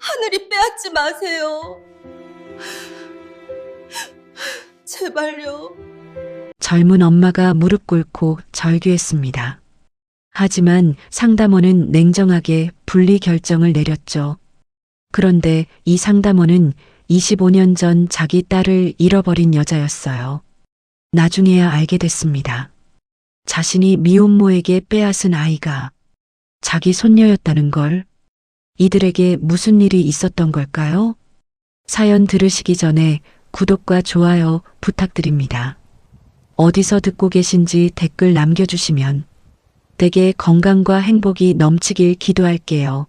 하늘이 빼앗지 마세요. 제발요. 젊은 엄마가 무릎 꿇고 절규했습니다. 하지만 상담원은 냉정하게 분리 결정을 내렸죠. 그런데 이 상담원은 25년 전 자기 딸을 잃어버린 여자였어요. 나중에야 알게 됐습니다. 자신이 미혼모에게 빼앗은 아이가 자기 손녀였다는 걸. 이들에게 무슨 일이 있었던 걸까요? 사연 들으시기 전에 구독과 좋아요 부탁드립니다. 어디서 듣고 계신지 댓글 남겨주시면 댁에 건강과 행복이 넘치길 기도할게요.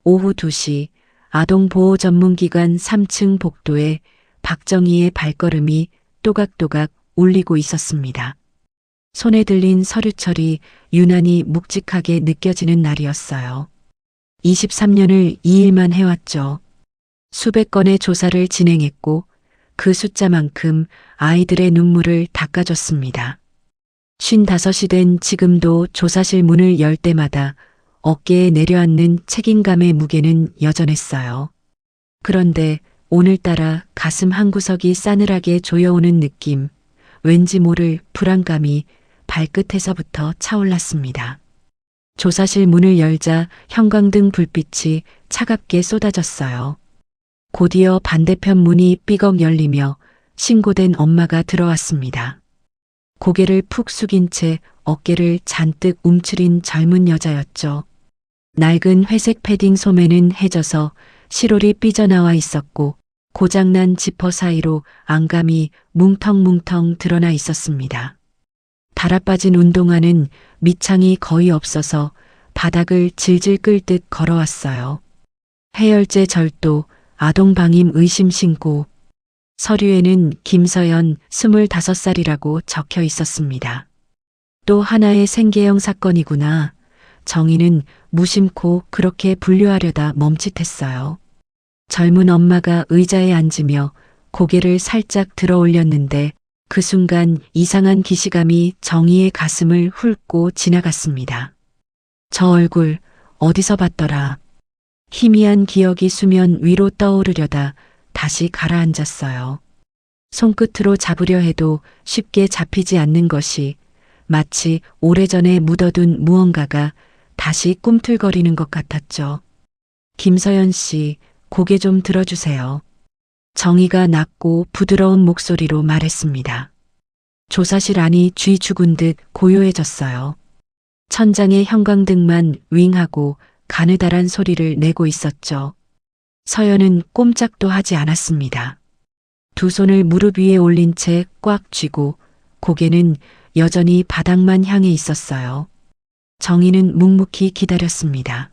오후 2시 아동보호전문기관 3층 복도에 박정희의 발걸음이 또각또각 울리고 있었습니다. 손에 들린 서류철이 유난히 묵직하게 느껴지는 날이었어요. 23년을 이 일만 해왔죠. 수백 건의 조사를 진행했고 그 숫자만큼 아이들의 눈물을 닦아줬습니다. 55이 된 지금도 조사실 문을 열 때마다 어깨에 내려앉는 책임감의 무게는 여전했어요. 그런데 오늘따라 가슴 한구석이 싸늘하게 조여오는 느낌, 왠지 모를 불안감이 발끝에서부터 차올랐습니다. 조사실 문을 열자 형광등 불빛이 차갑게 쏟아졌어요. 곧이어 반대편 문이 삐걱 열리며 신고된 엄마가 들어왔습니다. 고개를 푹 숙인 채 어깨를 잔뜩 움츠린 젊은 여자였죠. 낡은 회색 패딩 소매는 해져서 시롤이 삐져나와 있었고 고장난 지퍼 사이로 안감이 뭉텅뭉텅 드러나 있었습니다. 달아빠진 운동화는 밑창이 거의 없어서 바닥을 질질 끌듯 걸어왔어요. 해열제 절도, 아동방임 의심 신고, 서류에는 김서연 25살이라고 적혀 있었습니다. 또 하나의 생계형 사건이구나. 정의는 무심코 그렇게 분류하려다 멈칫했어요. 젊은 엄마가 의자에 앉으며 고개를 살짝 들어 올렸는데 그 순간 이상한 기시감이 정의의 가슴을 훑고 지나갔습니다. 저 얼굴 어디서 봤더라. 희미한 기억이 수면 위로 떠오르려다 다시 가라앉았어요. 손끝으로 잡으려 해도 쉽게 잡히지 않는 것이 마치 오래전에 묻어둔 무언가가 다시 꿈틀거리는 것 같았죠. 김서연 씨, 고개 좀 들어주세요. 정의가 낮고 부드러운 목소리로 말했습니다. 조사실 안이 쥐 죽은 듯 고요해졌어요. 천장에 형광등만 윙하고 가느다란 소리를 내고 있었죠. 서연은 꼼짝도 하지 않았습니다. 두 손을 무릎 위에 올린 채 꽉 쥐고 고개는 여전히 바닥만 향해 있었어요. 정희는 묵묵히 기다렸습니다.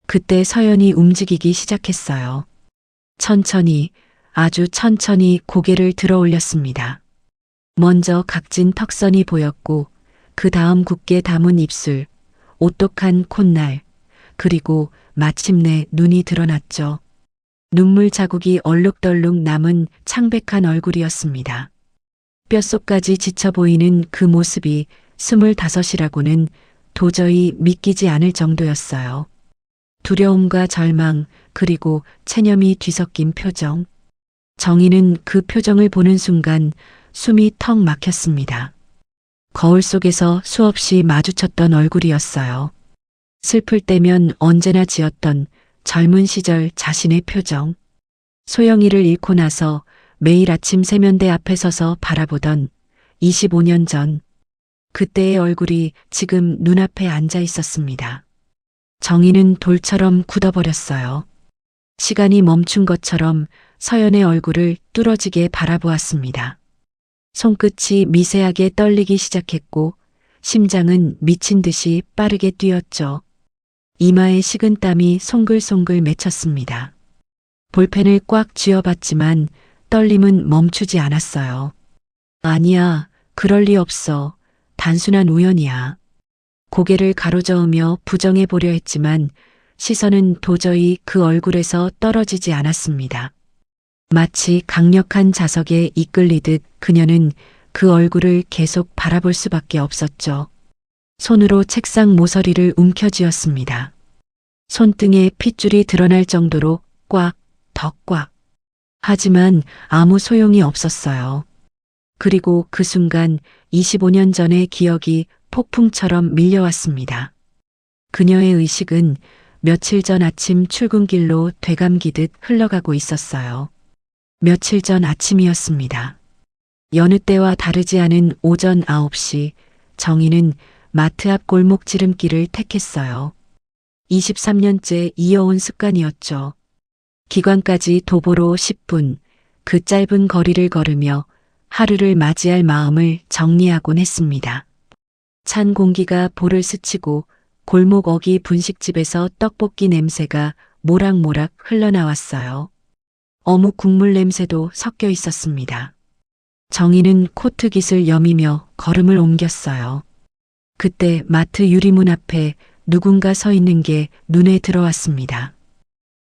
그때 서연이 움직이기 시작했어요. 천천히, 아주 천천히 고개를 들어 올렸습니다. 먼저 각진 턱선이 보였고 그 다음 굳게 담은 입술, 오똑한 콧날, 그리고 마침내 눈이 드러났죠. 눈물 자국이 얼룩덜룩 남은 창백한 얼굴이었습니다. 뼛속까지 지쳐 보이는 그 모습이 25이라고는 도저히 믿기지 않을 정도였어요. 두려움과 절망, 그리고 체념이 뒤섞인 표정. 정희는 그 표정을 보는 순간 숨이 턱 막혔습니다. 거울 속에서 수없이 마주쳤던 얼굴이었어요. 슬플 때면 언제나 지었던 젊은 시절 자신의 표정. 소영이를 잃고 나서 매일 아침 세면대 앞에 서서 바라보던 25년 전. 그때의 얼굴이 지금 눈앞에 앉아 있었습니다. 정희는 돌처럼 굳어버렸어요. 시간이 멈춘 것처럼 서연의 얼굴을 뚫어지게 바라보았습니다. 손끝이 미세하게 떨리기 시작했고 심장은 미친 듯이 빠르게 뛰었죠. 이마에 식은 땀이 송글송글 맺혔습니다. 볼펜을 꽉 쥐어봤지만 떨림은 멈추지 않았어요. 아니야, 그럴 리 없어. 단순한 우연이야. 고개를 가로저으며 부정해 보려 했지만 시선은 도저히 그 얼굴에서 떨어지지 않았습니다. 마치 강력한 자석에 이끌리듯 그녀는 그 얼굴을 계속 바라볼 수밖에 없었죠. 손으로 책상 모서리를 움켜쥐었습니다. 손등에 핏줄이 드러날 정도로 꽉, 더 꽉. 하지만 아무 소용이 없었어요. 그리고 그 순간 25년 전의 기억이 폭풍처럼 밀려왔습니다. 그녀의 의식은 며칠 전 아침 출근길로 되감기듯 흘러가고 있었어요. 며칠 전 아침이었습니다. 여느 때와 다르지 않은 오전 9시, 정희는 마트 앞 골목 지름길을 택했어요. 23년째 이어온 습관이었죠. 기관까지 도보로 10분, 그 짧은 거리를 걸으며 하루를 맞이할 마음을 정리하곤 했습니다. 찬 공기가 볼을 스치고 골목 어기 분식집에서 떡볶이 냄새가 모락모락 흘러나왔어요. 어묵 국물 냄새도 섞여 있었습니다. 정희는 코트깃을 여미며 걸음을 옮겼어요. 그때 마트 유리문 앞에 누군가 서 있는 게 눈에 들어왔습니다.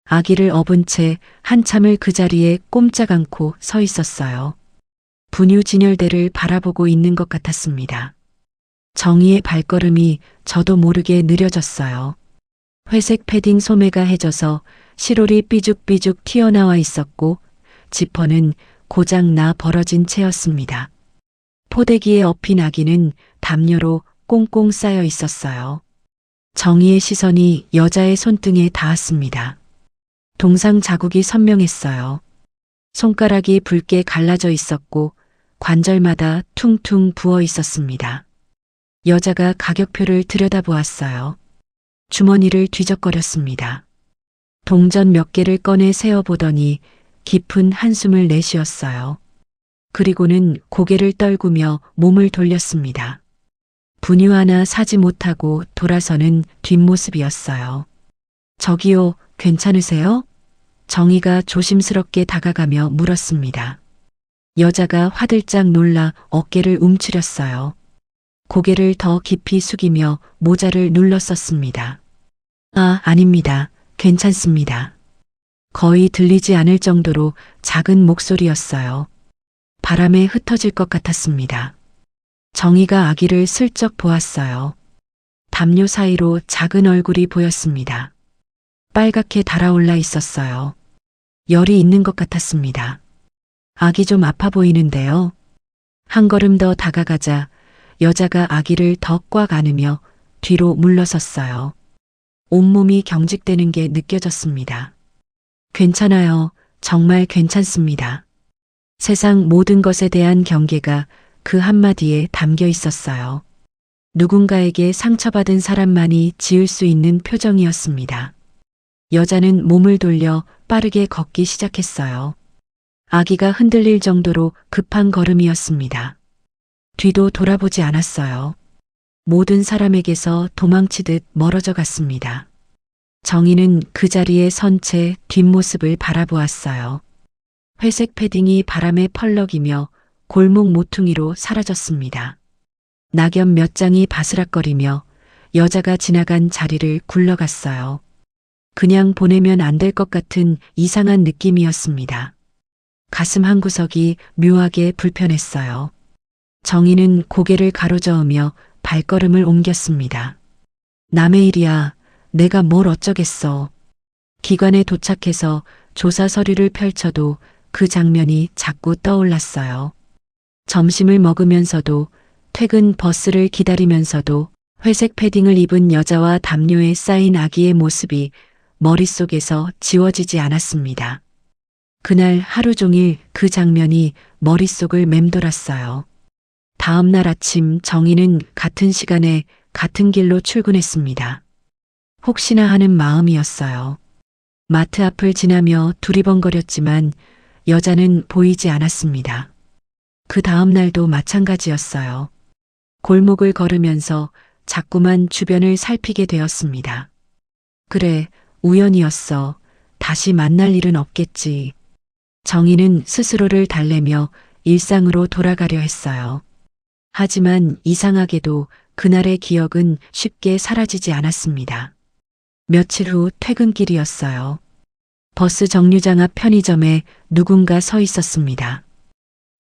아기를 업은 채 한참을 그 자리에 꼼짝 않고 서 있었어요. 분유 진열대를 바라보고 있는 것 같았습니다. 정희의 발걸음이 저도 모르게 느려졌어요. 회색 패딩 소매가 해져서 시롤이 삐죽삐죽 튀어나와 있었고 지퍼는 고장나 벌어진 채였습니다. 포대기에 엎인 아기는 담요로 꽁꽁 쌓여 있었어요. 정희의 시선이 여자의 손등에 닿았습니다. 동상 자국이 선명했어요. 손가락이 붉게 갈라져 있었고 관절마다 퉁퉁 부어 있었습니다. 여자가 가격표를 들여다보았어요. 주머니를 뒤적거렸습니다. 동전 몇 개를 꺼내 세어보더니 깊은 한숨을 내쉬었어요. 그리고는 고개를 떨구며 몸을 돌렸습니다. 분유 하나 사지 못하고 돌아서는 뒷모습이었어요. 저기요, 괜찮으세요? 정희가 조심스럽게 다가가며 물었습니다. 여자가 화들짝 놀라 어깨를 움츠렸어요. 고개를 더 깊이 숙이며 모자를 눌렀었습니다. 아, 아닙니다. 괜찮습니다. 거의 들리지 않을 정도로 작은 목소리였어요. 바람에 흩어질 것 같았습니다. 정희가 아기를 슬쩍 보았어요. 담요 사이로 작은 얼굴이 보였습니다. 빨갛게 달아올라 있었어요. 열이 있는 것 같았습니다. 아기 좀 아파 보이는데요. 한 걸음 더 다가가자 여자가 아기를 더 꽉 안으며 뒤로 물러섰어요. 온몸이 경직되는 게 느껴졌습니다. 괜찮아요. 정말 괜찮습니다. 세상 모든 것에 대한 경계가 그 한마디에 담겨 있었어요. 누군가에게 상처받은 사람만이 지을 수 있는 표정이었습니다. 여자는 몸을 돌려 빠르게 걷기 시작했어요. 아기가 흔들릴 정도로 급한 걸음이었습니다. 뒤도 돌아보지 않았어요. 모든 사람에게서 도망치듯 멀어져 갔습니다. 정희는 그 자리에 선 채 뒷모습을 바라보았어요. 회색 패딩이 바람에 펄럭이며 골목 모퉁이로 사라졌습니다. 낙엽 몇 장이 바스락거리며 여자가 지나간 자리를 굴러갔어요. 그냥 보내면 안 될 것 같은 이상한 느낌이었습니다. 가슴 한구석이 묘하게 불편했어요. 정희는 고개를 가로저으며 발걸음을 옮겼습니다. 남의 일이야. 내가 뭘 어쩌겠어. 기관에 도착해서 조사 서류를 펼쳐도 그 장면이 자꾸 떠올랐어요. 점심을 먹으면서도 퇴근 버스를 기다리면서도 회색 패딩을 입은 여자와 담요에 쌓인 아기의 모습이 머릿속에서 지워지지 않았습니다. 그날 하루 종일 그 장면이 머릿속을 맴돌았어요. 다음 날 아침 정희는 같은 시간에 같은 길로 출근했습니다. 혹시나 하는 마음이었어요. 마트 앞을 지나며 두리번거렸지만 여자는 보이지 않았습니다. 그 다음 날도 마찬가지였어요. 골목을 걸으면서 자꾸만 주변을 살피게 되었습니다. 그래, 우연이었어. 다시 만날 일은 없겠지. 정희는 스스로를 달래며 일상으로 돌아가려 했어요. 하지만 이상하게도 그날의 기억은 쉽게 사라지지 않았습니다. 며칠 후 퇴근길이었어요. 버스 정류장 앞 편의점에 누군가 서 있었습니다.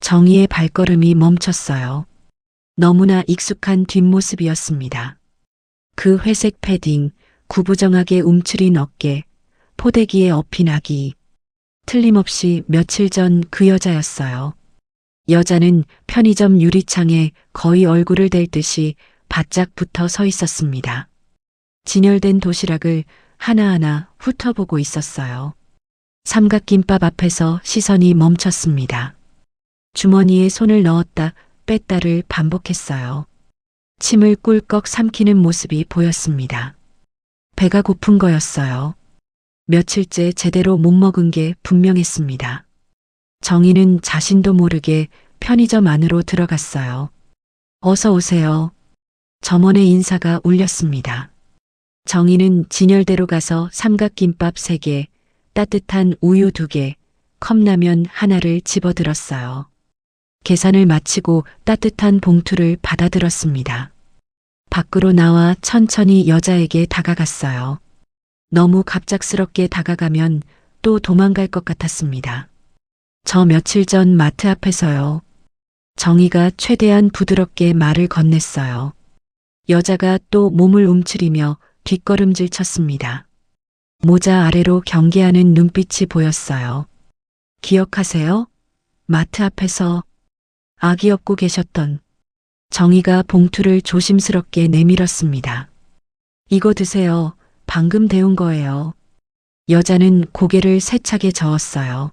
정희의 발걸음이 멈췄어요. 너무나 익숙한 뒷모습이었습니다. 그 회색 패딩, 구부정하게 움츠린 어깨, 포대기에 엎인 아기. 틀림없이 며칠 전 그 여자였어요. 여자는 편의점 유리창에 거의 얼굴을 댈 듯이 바짝 붙어 서 있었습니다. 진열된 도시락을 하나하나 훑어보고 있었어요. 삼각김밥 앞에서 시선이 멈췄습니다. 주머니에 손을 넣었다 뺐다를 반복했어요. 침을 꿀꺽 삼키는 모습이 보였습니다. 배가 고픈 거였어요. 며칠째 제대로 못 먹은 게 분명했습니다. 정희는 자신도 모르게 편의점 안으로 들어갔어요. 어서 오세요. 점원의 인사가 울렸습니다. 정희는 진열대로 가서 삼각김밥 3개, 따뜻한 우유 2개, 컵라면 하나를 집어들었어요. 계산을 마치고 따뜻한 봉투를 받아들었습니다. 밖으로 나와 천천히 여자에게 다가갔어요. 너무 갑작스럽게 다가가면 또 도망갈 것 같았습니다. 저 며칠 전 마트 앞에서요. 정희가 최대한 부드럽게 말을 건넸어요. 여자가 또 몸을 움츠리며 뒷걸음질 쳤습니다. 모자 아래로 경계하는 눈빛이 보였어요. 기억하세요? 마트 앞에서 아기 업고 계셨던. 정희가 봉투를 조심스럽게 내밀었습니다. 이거 드세요. 방금 데운 거예요. 여자는 고개를 세차게 저었어요.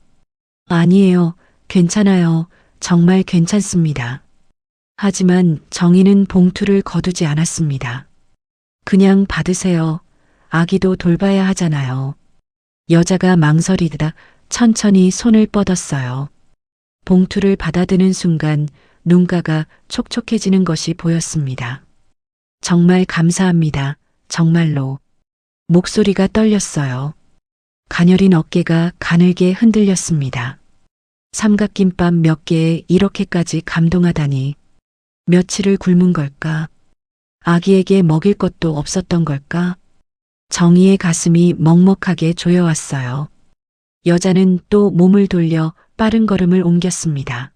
아니에요. 괜찮아요. 정말 괜찮습니다. 하지만 정희는 봉투를 거두지 않았습니다. 그냥 받으세요. 아기도 돌봐야 하잖아요. 여자가 망설이다 천천히 손을 뻗었어요. 봉투를 받아드는 순간 눈가가 촉촉해지는 것이 보였습니다. 정말 감사합니다. 정말로. 목소리가 떨렸어요. 가녀린 어깨가 가늘게 흔들렸습니다. 삼각김밥 몇 개에 이렇게까지 감동하다니. 며칠을 굶은 걸까? 아기에게 먹일 것도 없었던 걸까? 정희의 가슴이 먹먹하게 조여왔어요. 여자는 또 몸을 돌려 빠른 걸음을 옮겼습니다.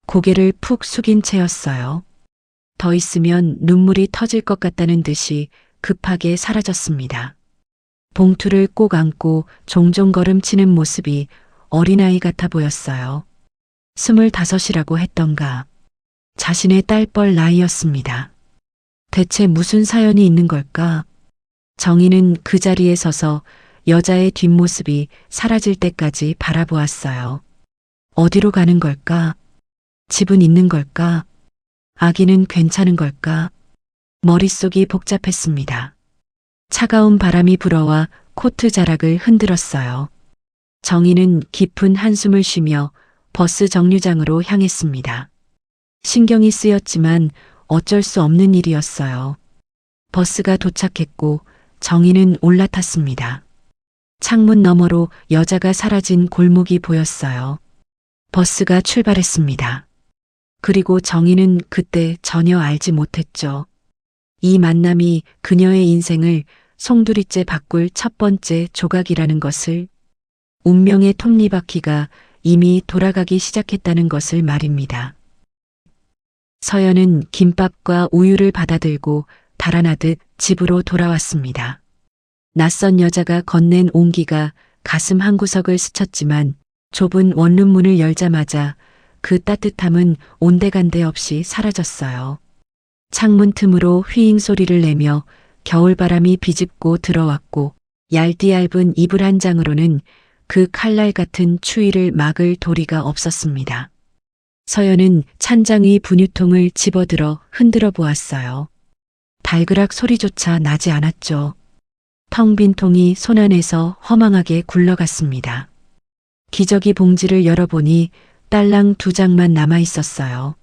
고개를 푹 숙인 채였어요. 더 있으면 눈물이 터질 것 같다는 듯이 급하게 사라졌습니다. 봉투를 꼭 안고 종종 걸음치는 모습이 어린아이 같아 보였어요. 25이라고 했던가. 자신의 딸뻘 나이였습니다. 대체 무슨 사연이 있는 걸까? 정희는 그 자리에 서서 여자의 뒷모습이 사라질 때까지 바라보았어요. 어디로 가는 걸까? 집은 있는 걸까? 아기는 괜찮은 걸까? 머릿속이 복잡했습니다. 차가운 바람이 불어와 코트 자락을 흔들었어요. 정희는 깊은 한숨을 쉬며 버스 정류장으로 향했습니다. 신경이 쓰였지만 어쩔 수 없는 일이었어요. 버스가 도착했고 정희는 올라탔습니다. 창문 너머로 여자가 사라진 골목이 보였어요. 버스가 출발했습니다. 그리고 정희는 그때 전혀 알지 못했죠. 이 만남이 그녀의 인생을 송두리째 바꿀 첫 번째 조각이라는 것을, 운명의 톱니바퀴가 이미 돌아가기 시작했다는 것을 말입니다. 서연은 김밥과 우유를 받아들고 달아나듯 집으로 돌아왔습니다. 낯선 여자가 건넨 온기가 가슴 한구석을 스쳤지만 좁은 원룸문을 열자마자 그 따뜻함은 온데간데 없이 사라졌어요. 창문 틈으로 휘잉 소리를 내며 겨울바람이 비집고 들어왔고 얇디얇은 이불 한 장으로는 그 칼날 같은 추위를 막을 도리가 없었습니다. 서연은 찬장 위 분유통을 집어들어 흔들어 보았어요. 발그락 소리조차 나지 않았죠. 텅 빈 통이 손안에서 허망하게 굴러갔습니다. 기저귀 봉지를 열어보니 딸랑 2장만 남아 있었어요.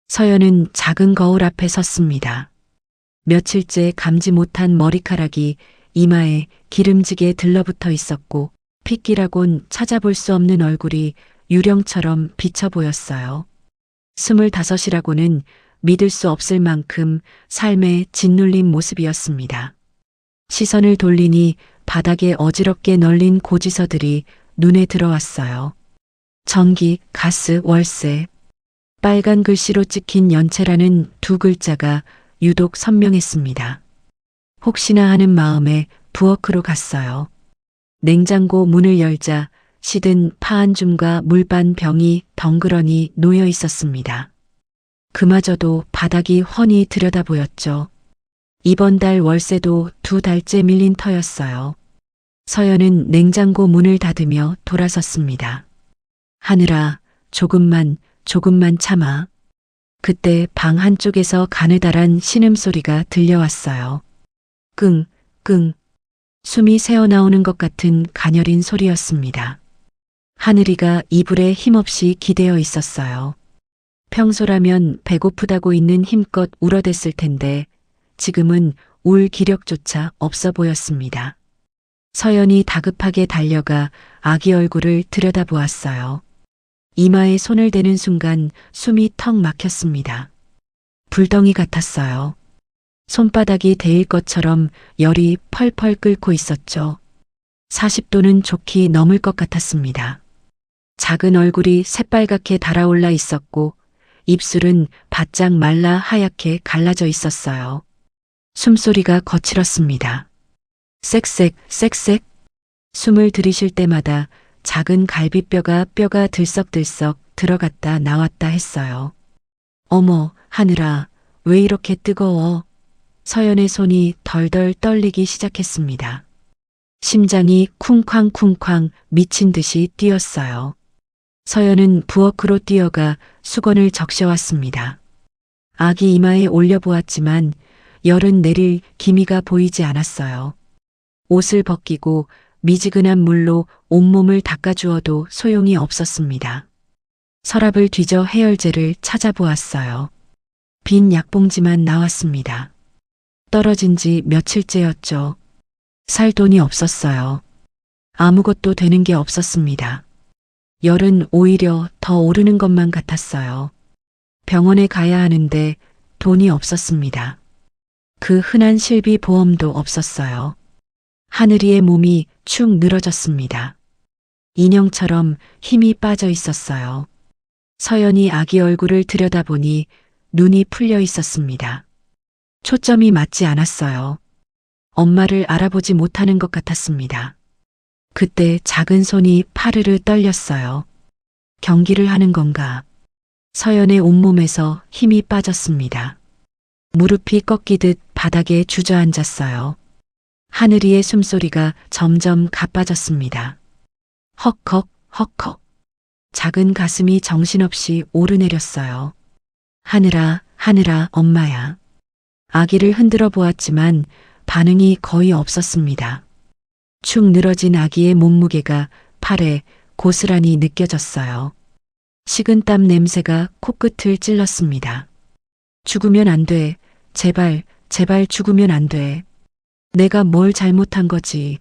서연은 작은 거울 앞에 섰습니다. 며칠째 감지 못한 머리카락이 이마에 기름지게 들러붙어 있었고 핏기라곤 찾아볼 수 없는 얼굴이 유령처럼 비쳐 보였어요. 25이라고는 믿을 수 없을 만큼 삶에 짓눌린 모습이었습니다. 시선을 돌리니 바닥에 어지럽게 널린 고지서들이 눈에 들어왔어요. 전기, 가스, 월세. 빨간 글씨로 찍힌 연체라는 2글자가 유독 선명했습니다. 혹시나 하는 마음에 부엌으로 갔어요. 냉장고 문을 열자 시든 파 한 줌과 물반 병이 덩그러니 놓여 있었습니다. 그마저도 바닥이 훤히 들여다 보였죠. 이번 달 월세도 2달째 밀린 터였어요. 서연은 냉장고 문을 닫으며 돌아섰습니다. 하늘아, 조금만 참아. 그때 방 한쪽에서 가느다란 신음소리가 들려왔어요. 끙, 끙. 숨이 새어나오는 것 같은 가녀린 소리였습니다. 하늘이가 이불에 힘없이 기대어 있었어요. 평소라면 배고프다고 있는 힘껏 울어댔을 텐데 지금은 울 기력조차 없어 보였습니다. 서연이 다급하게 달려가 아기 얼굴을 들여다보았어요. 이마에 손을 대는 순간 숨이 턱 막혔습니다. 불덩이 같았어요. 손바닥이 데일 것처럼 열이 펄펄 끓고 있었죠. 40도는 좋게 넘을 것 같았습니다. 작은 얼굴이 새빨갛게 달아올라 있었고 입술은 바짝 말라 하얗게 갈라져 있었어요. 숨소리가 거칠었습니다. 쌕쌕, 쌕쌕. 숨을 들이쉴 때마다 작은 갈비뼈가 뼈가 들썩들썩 들어갔다 나왔다 했어요. 어머, 하늘아, 왜 이렇게 뜨거워? 서연의 손이 덜덜 떨리기 시작했습니다. 심장이 쿵쾅쿵쾅 미친 듯이 뛰었어요. 서연은 부엌으로 뛰어가 수건을 적셔왔습니다. 아기 이마에 올려보았지만 열은 내릴 기미가 보이지 않았어요. 옷을 벗기고 미지근한 물로 온몸을 닦아주어도 소용이 없었습니다. 서랍을 뒤져 해열제를 찾아보았어요. 빈 약봉지만 나왔습니다. 떨어진 지 며칠째였죠. 살 돈이 없었어요. 아무것도 되는 게 없었습니다. 열은 오히려 더 오르는 것만 같았어요. 병원에 가야 하는데 돈이 없었습니다. 그 흔한 실비 보험도 없었어요. 하늘이의 몸이 축 늘어졌습니다. 인형처럼 힘이 빠져 있었어요. 서연이 아기 얼굴을 들여다보니 눈이 풀려 있었습니다. 초점이 맞지 않았어요. 엄마를 알아보지 못하는 것 같았습니다. 그때 작은 손이 파르르 떨렸어요. 경기를 하는 건가? 서연의 온몸에서 힘이 빠졌습니다. 무릎이 꺾이듯 바닥에 주저앉았어요. 하늘이의 숨소리가 점점 가빠졌습니다. 헉헉, 헉헉. 작은 가슴이 정신없이 오르내렸어요. 하늘아, 하늘아, 엄마야. 아기를 흔들어 보았지만 반응이 거의 없었습니다. 축 늘어진 아기의 몸무게가 팔에 고스란히 느껴졌어요. 식은땀 냄새가 코끝을 찔렀습니다. 죽으면 안 돼. 제발, 제발 죽으면 안 돼. 내가 뭘 잘못한 거지.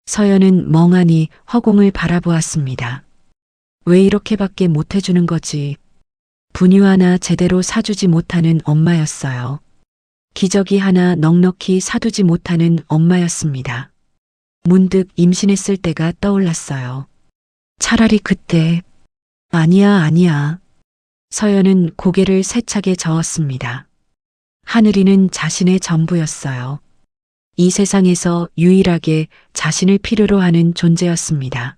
서연은 멍하니 허공을 바라보았습니다. 왜 이렇게밖에 못해주는 거지. 분유 하나 제대로 사주지 못하는 엄마였어요. 기저귀 하나 넉넉히 사두지 못하는 엄마였습니다. 문득 임신했을 때가 떠올랐어요. 차라리 그때. 아니야. 서연은 고개를 세차게 저었습니다. 하늘이는 자신의 전부였어요. 이 세상에서 유일하게 자신을 필요로 하는 존재였습니다.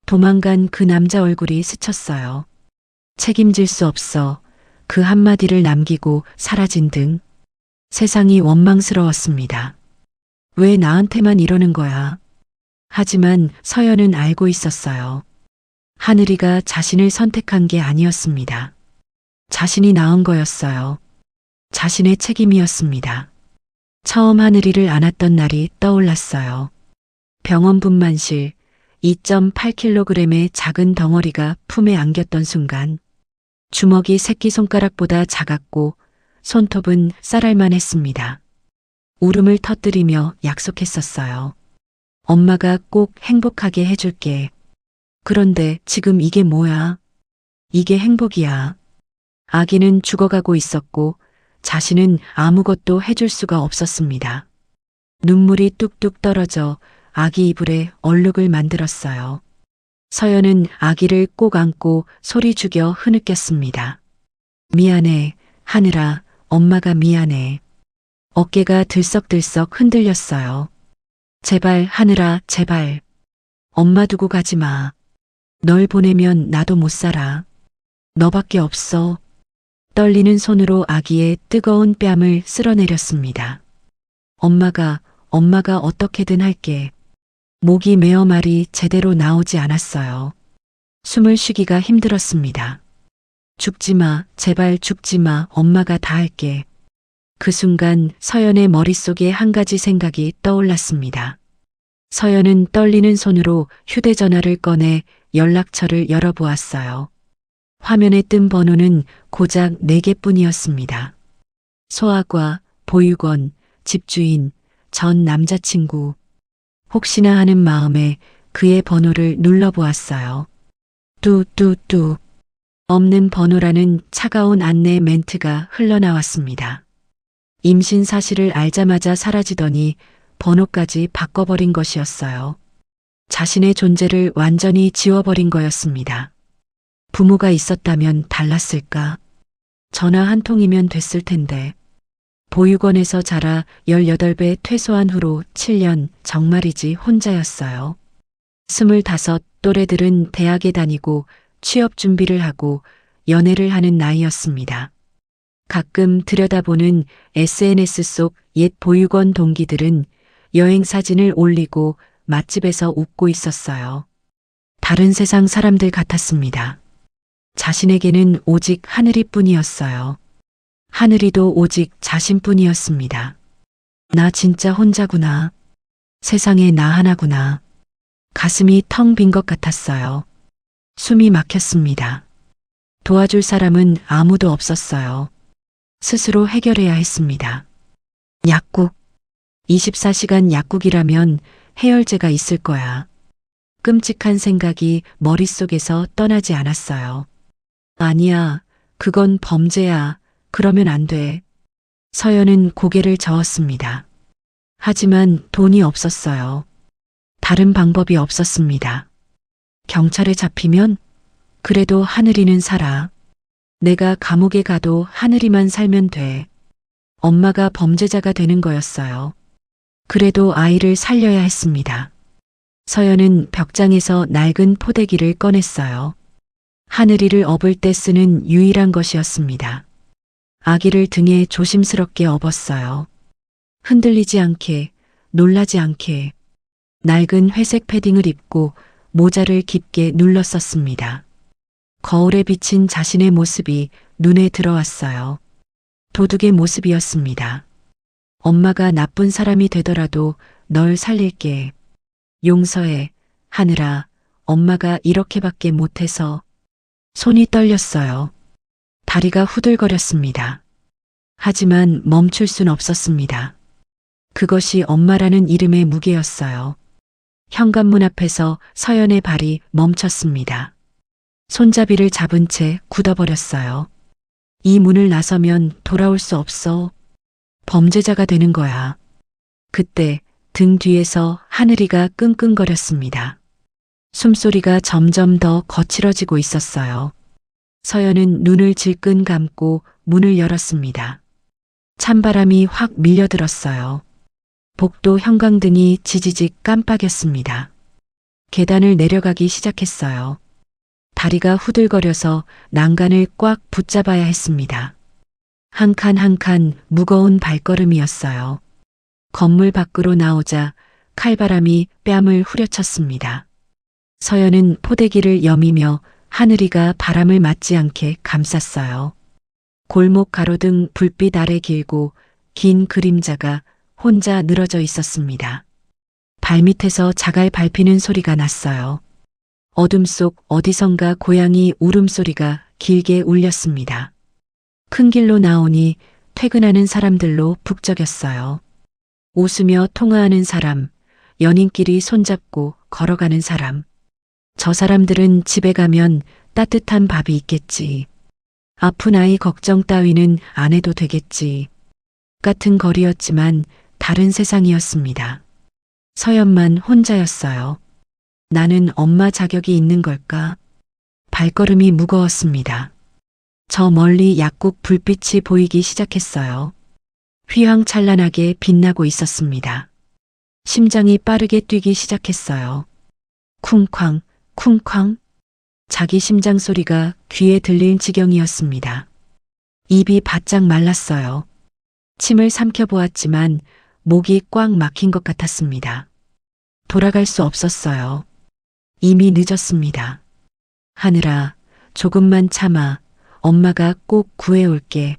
도망간 그 남자 얼굴이 스쳤어요. 책임질 수 없어. 그 한마디를 남기고 사라진 등 세상이 원망스러웠습니다. 왜 나한테만 이러는 거야? 하지만 서연은 알고 있었어요. 하늘이가 자신을 선택한 게 아니었습니다. 자신이 낳은 거였어요. 자신의 책임이었습니다. 처음 하늘이를 안았던 날이 떠올랐어요. 병원 분만실 2.8kg의 작은 덩어리가 품에 안겼던 순간 주먹이 새끼손가락보다 작았고 손톱은 쌀알만 했습니다. 울음을 터뜨리며 약속했었어요. 엄마가 꼭 행복하게 해줄게. 그런데 지금 이게 뭐야? 이게 행복이야. 아기는 죽어가고 있었고 자신은 아무것도 해줄 수가 없었습니다. 눈물이 뚝뚝 떨어져 아기 이불에 얼룩을 만들었어요. 서연은 아기를 꼭 안고 소리 죽여 흐느꼈습니다. 미안해, 하늘아, 엄마가 미안해. 어깨가 들썩들썩 흔들렸어요. 제발 하늘아, 제발. 엄마 두고 가지 마. 널 보내면 나도 못 살아. 너밖에 없어. 떨리는 손으로 아기의 뜨거운 뺨을 쓸어내렸습니다. 엄마가 어떻게든 할게. 목이 메어 말이 제대로 나오지 않았어요. 숨을 쉬기가 힘들었습니다. 죽지 마, 제발 죽지 마, 엄마가 다 할게. 그 순간 서연의 머릿속에 한 가지 생각이 떠올랐습니다. 서연은 떨리는 손으로 휴대전화를 꺼내 연락처를 열어보았어요. 화면에 뜬 번호는 고작 4개뿐이었습니다. 소아과, 보육원, 집주인, 전 남자친구. 혹시나 하는 마음에 그의 번호를 눌러보았어요. 뚜뚜뚜. 없는 번호라는 차가운 안내 멘트가 흘러나왔습니다. 임신 사실을 알자마자 사라지더니 번호까지 바꿔버린 것이었어요. 자신의 존재를 완전히 지워버린 거였습니다. 부모가 있었다면 달랐을까? 전화 한 통이면 됐을 텐데. 보육원에서 자라 18배 퇴소한 후로 7년 정말이지 혼자였어요. 25 또래들은 대학에 다니고 취업 준비를 하고 연애를 하는 나이였습니다. 가끔 들여다보는 SNS 속 옛 보육원 동기들은 여행 사진을 올리고 맛집에서 웃고 있었어요. 다른 세상 사람들 같았습니다. 자신에게는 오직 하늘이 뿐이었어요. 하늘이도 오직 자신뿐이었습니다. 나 진짜 혼자구나. 세상에 나 하나구나. 가슴이 텅 빈 것 같았어요. 숨이 막혔습니다. 도와줄 사람은 아무도 없었어요. 스스로 해결해야 했습니다. 약국. 24시간 약국이라면 해열제가 있을 거야. 끔찍한 생각이 머릿속에서 떠나지 않았어요. 아니야, 그건 범죄야. 그러면 안 돼. 서연은 고개를 저었습니다. 하지만 돈이 없었어요. 다른 방법이 없었습니다. 경찰에 잡히면 그래도 하늘이는 살아. 내가 감옥에 가도 하늘이만 살면 돼. 엄마가 범죄자가 되는 거였어요. 그래도 아이를 살려야 했습니다. 서연은 벽장에서 낡은 포대기를 꺼냈어요. 하늘이를 업을 때 쓰는 유일한 것이었습니다. 아기를 등에 조심스럽게 업었어요. 흔들리지 않게, 놀라지 않게. 낡은 회색 패딩을 입고 모자를 깊게 눌렀었습니다. 거울에 비친 자신의 모습이 눈에 들어왔어요. 도둑의 모습이었습니다. 엄마가 나쁜 사람이 되더라도 널 살릴게. 용서해, 하늘아. 엄마가 이렇게밖에 못해서. 손이 떨렸어요. 다리가 후들거렸습니다. 하지만 멈출 순 없었습니다. 그것이 엄마라는 이름의 무게였어요. 현관문 앞에서 서연의 발이 멈췄습니다. 손잡이를 잡은 채 굳어버렸어요. 이 문을 나서면 돌아올 수 없어. 범죄자가 되는 거야. 그때 등 뒤에서 하늘이가 끙끙거렸습니다. 숨소리가 점점 더 거칠어지고 있었어요. 서연은 눈을 질끈 감고 문을 열었습니다. 찬바람이 확 밀려들었어요. 복도 형광등이 지지직 깜빡였습니다. 계단을 내려가기 시작했어요. 다리가 후들거려서 난간을 꽉 붙잡아야 했습니다. 한 칸 한 칸 무거운 발걸음이었어요. 건물 밖으로 나오자 칼바람이 뺨을 후려쳤습니다. 서연은 포대기를 여미며 하늘이가 바람을 맞지 않게 감쌌어요. 골목 가로등 불빛 아래 길고 긴 그림자가 혼자 늘어져 있었습니다. 발밑에서 자갈 밟히는 소리가 났어요. 어둠 속 어디선가 고양이 울음소리가 길게 울렸습니다. 큰 길로 나오니 퇴근하는 사람들로 북적였어요. 웃으며 통화하는 사람, 연인끼리 손잡고 걸어가는 사람. 저 사람들은 집에 가면 따뜻한 밥이 있겠지. 아픈 아이 걱정 따위는 안 해도 되겠지. 같은 거리였지만 다른 세상이었습니다. 서연만 혼자였어요. 나는 엄마 자격이 있는 걸까? 발걸음이 무거웠습니다. 저 멀리 약국 불빛이 보이기 시작했어요. 휘황찬란하게 빛나고 있었습니다. 심장이 빠르게 뛰기 시작했어요. 쿵쾅, 쿵쾅. 자기 심장 소리가 귀에 들릴 지경이었습니다. 입이 바짝 말랐어요. 침을 삼켜보았지만 목이 꽉 막힌 것 같았습니다. 돌아갈 수 없었어요. 이미 늦었습니다. 하늘아, 조금만 참아. 엄마가 꼭 구해올게.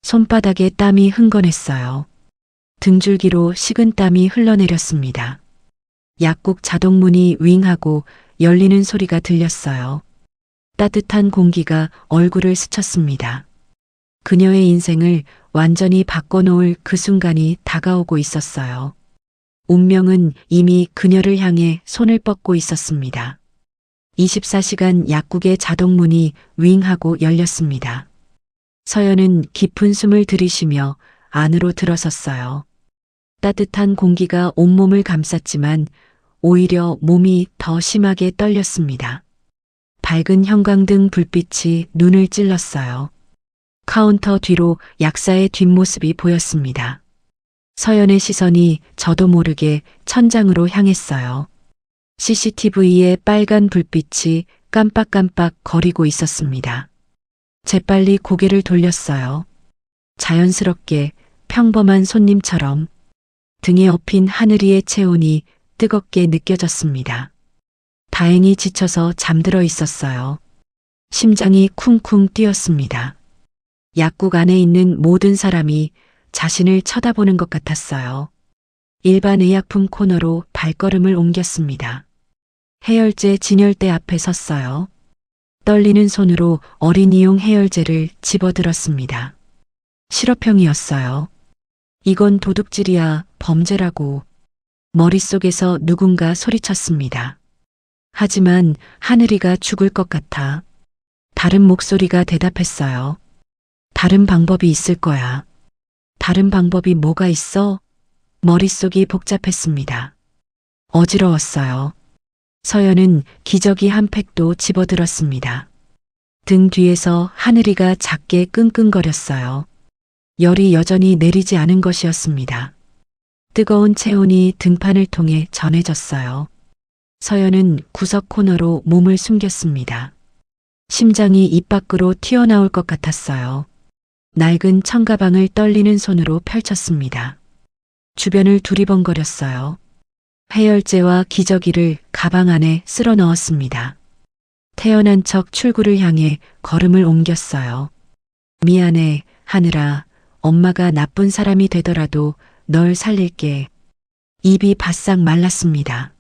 손바닥에 땀이 흥건했어요. 등줄기로 식은 땀이 흘러내렸습니다. 약국 자동문이 윙하고 열리는 소리가 들렸어요. 따뜻한 공기가 얼굴을 스쳤습니다. 그녀의 인생을 완전히 바꿔놓을 그 순간이 다가오고 있었어요. 운명은 이미 그녀를 향해 손을 뻗고 있었습니다. 24시간 약국의 자동문이 윙하고 열렸습니다. 서연은 깊은 숨을 들이쉬며 안으로 들어섰어요. 따뜻한 공기가 온몸을 감쌌지만 오히려 몸이 더 심하게 떨렸습니다. 밝은 형광등 불빛이 눈을 찔렀어요. 카운터 뒤로 약사의 뒷모습이 보였습니다. 서연의 시선이 저도 모르게 천장으로 향했어요. CCTV의 빨간 불빛이 깜빡깜빡 거리고 있었습니다. 재빨리 고개를 돌렸어요. 자연스럽게 평범한 손님처럼 등에 업힌 하늘이의 체온이 뜨겁게 느껴졌습니다. 다행히 지쳐서 잠들어 있었어요. 심장이 쿵쿵 뛰었습니다. 약국 안에 있는 모든 사람이 자신을 쳐다보는 것 같았어요. 일반 의약품 코너로 발걸음을 옮겼습니다. 해열제 진열대 앞에 섰어요. 떨리는 손으로 어린이용 해열제를 집어들었습니다. 실업형이었어요. 이건 도둑질이야, 범죄라고. 머릿속에서 누군가 소리쳤습니다. 하지만 하늘이가 죽을 것 같아. 다른 목소리가 대답했어요. 다른 방법이 있을 거야. 다른 방법이 뭐가 있어? 머릿속이 복잡했습니다. 어지러웠어요. 서연은 기저귀 한 팩도 집어들었습니다. 등 뒤에서 하늘이가 작게 끙끙거렸어요. 열이 여전히 내리지 않은 것이었습니다. 뜨거운 체온이 등판을 통해 전해졌어요. 서연은 구석 코너로 몸을 숨겼습니다. 심장이 입 밖으로 튀어나올 것 같았어요. 낡은 청가방을 떨리는 손으로 펼쳤습니다. 주변을 두리번거렸어요. 해열제와 기저귀를 가방 안에 쓸어 넣었습니다. 태어난 척 출구를 향해 걸음을 옮겼어요. 미안해, 하늘아. 엄마가 나쁜 사람이 되더라도 널 살릴게. 입이 바싹 말랐습니다.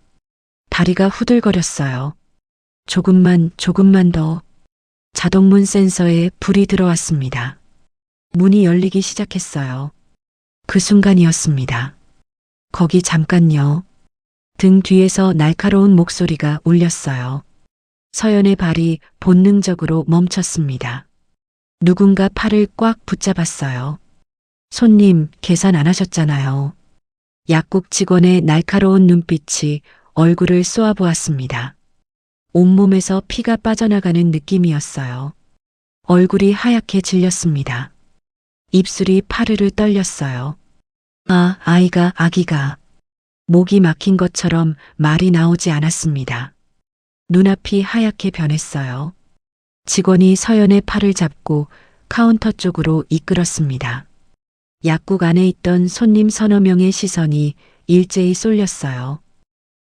다리가 후들거렸어요. 조금만 더. 자동문 센서에 불이 들어왔습니다. 문이 열리기 시작했어요. 그 순간이었습니다. 거기 잠깐요. 등 뒤에서 날카로운 목소리가 울렸어요. 서연의 발이 본능적으로 멈췄습니다. 누군가 팔을 꽉 붙잡았어요. 손님, 계산 안 하셨잖아요. 약국 직원의 날카로운 눈빛이 얼굴을 쏘아보았습니다. 온몸에서 피가 빠져나가는 느낌이었어요. 얼굴이 하얗게 질렸습니다. 입술이 파르르 떨렸어요. 아기가. 목이 막힌 것처럼 말이 나오지 않았습니다. 눈앞이 하얗게 변했어요. 직원이 서연의 팔을 잡고 카운터 쪽으로 이끌었습니다. 약국 안에 있던 손님 서너 명의 시선이 일제히 쏠렸어요.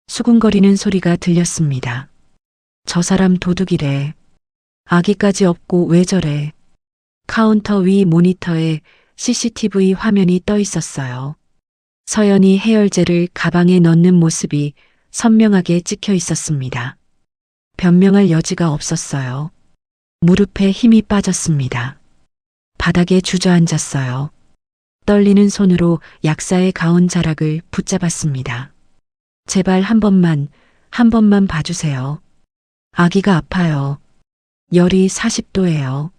수군거리는 소리가 들렸습니다. 저 사람 도둑이래. 아기까지 없고 왜 저래. 카운터 위 모니터에 CCTV 화면이 떠 있었어요. 서연이 해열제를 가방에 넣는 모습이 선명하게 찍혀 있었습니다. 변명할 여지가 없었어요. 무릎에 힘이 빠졌습니다. 바닥에 주저앉았어요. 떨리는 손으로 약사의 가운 자락을 붙잡았습니다. 제발 한 번만 봐주세요. 아기가 아파요. 열이 40도예요.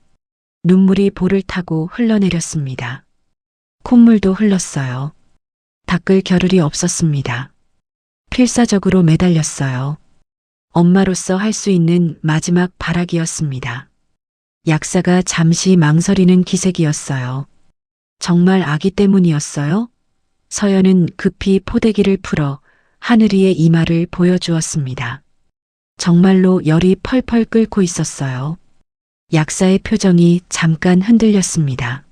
눈물이 볼을 타고 흘러내렸습니다. 콧물도 흘렀어요. 닦을 겨를이 없었습니다. 필사적으로 매달렸어요. 엄마로서 할 수 있는 마지막 발악이었습니다. 약사가 잠시 망설이는 기색이었어요. 정말 아기 때문이었어요? 서연은 급히 포대기를 풀어 하늘이의 이마를 보여주었습니다. 정말로 열이 펄펄 끓고 있었어요. 약사의 표정이 잠깐 흔들렸습니다.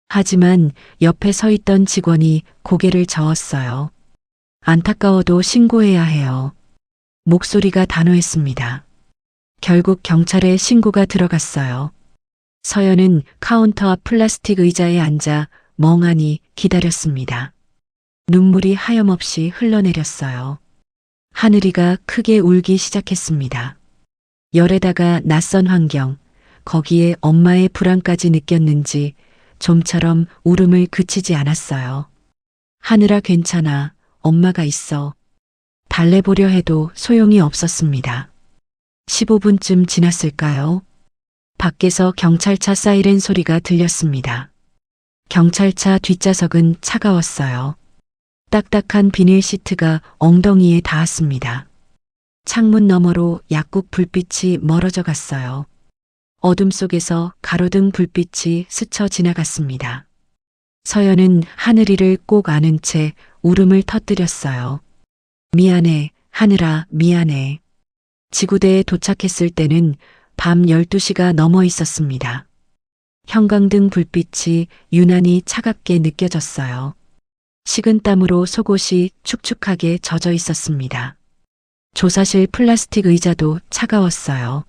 하지만 옆에 서 있던 직원이 고개를 저었어요. 안타까워도 신고해야 해요. 목소리가 단호했습니다. 결국 경찰에 신고가 들어갔어요. 서연은 카운터 앞 플라스틱 의자에 앉아 멍하니 기다렸습니다. 눈물이 하염없이 흘러내렸어요. 하늘이가 크게 울기 시작했습니다. 열에다가 낯선 환경, 거기에 엄마의 불안까지 느꼈는지 좀처럼 울음을 그치지 않았어요. 하늘아 괜찮아, 엄마가 있어. 달래보려 해도 소용이 없었습니다. 15분쯤 지났을까요? 밖에서 경찰차 사이렌 소리가 들렸습니다. 경찰차 뒷좌석은 차가웠어요. 딱딱한 비닐 시트가 엉덩이에 닿았습니다. 창문 너머로 약국 불빛이 멀어져 갔어요. 어둠 속에서 가로등 불빛이 스쳐 지나갔습니다. 서연은 하늘이를 꼭 안은 채 울음을 터뜨렸어요. 미안해, 하늘아, 미안해. 지구대에 도착했을 때는 밤 12시가 넘어 있었습니다. 형광등 불빛이 유난히 차갑게 느껴졌어요. 식은땀으로 속옷이 축축하게 젖어 있었습니다. 조사실 플라스틱 의자도 차가웠어요.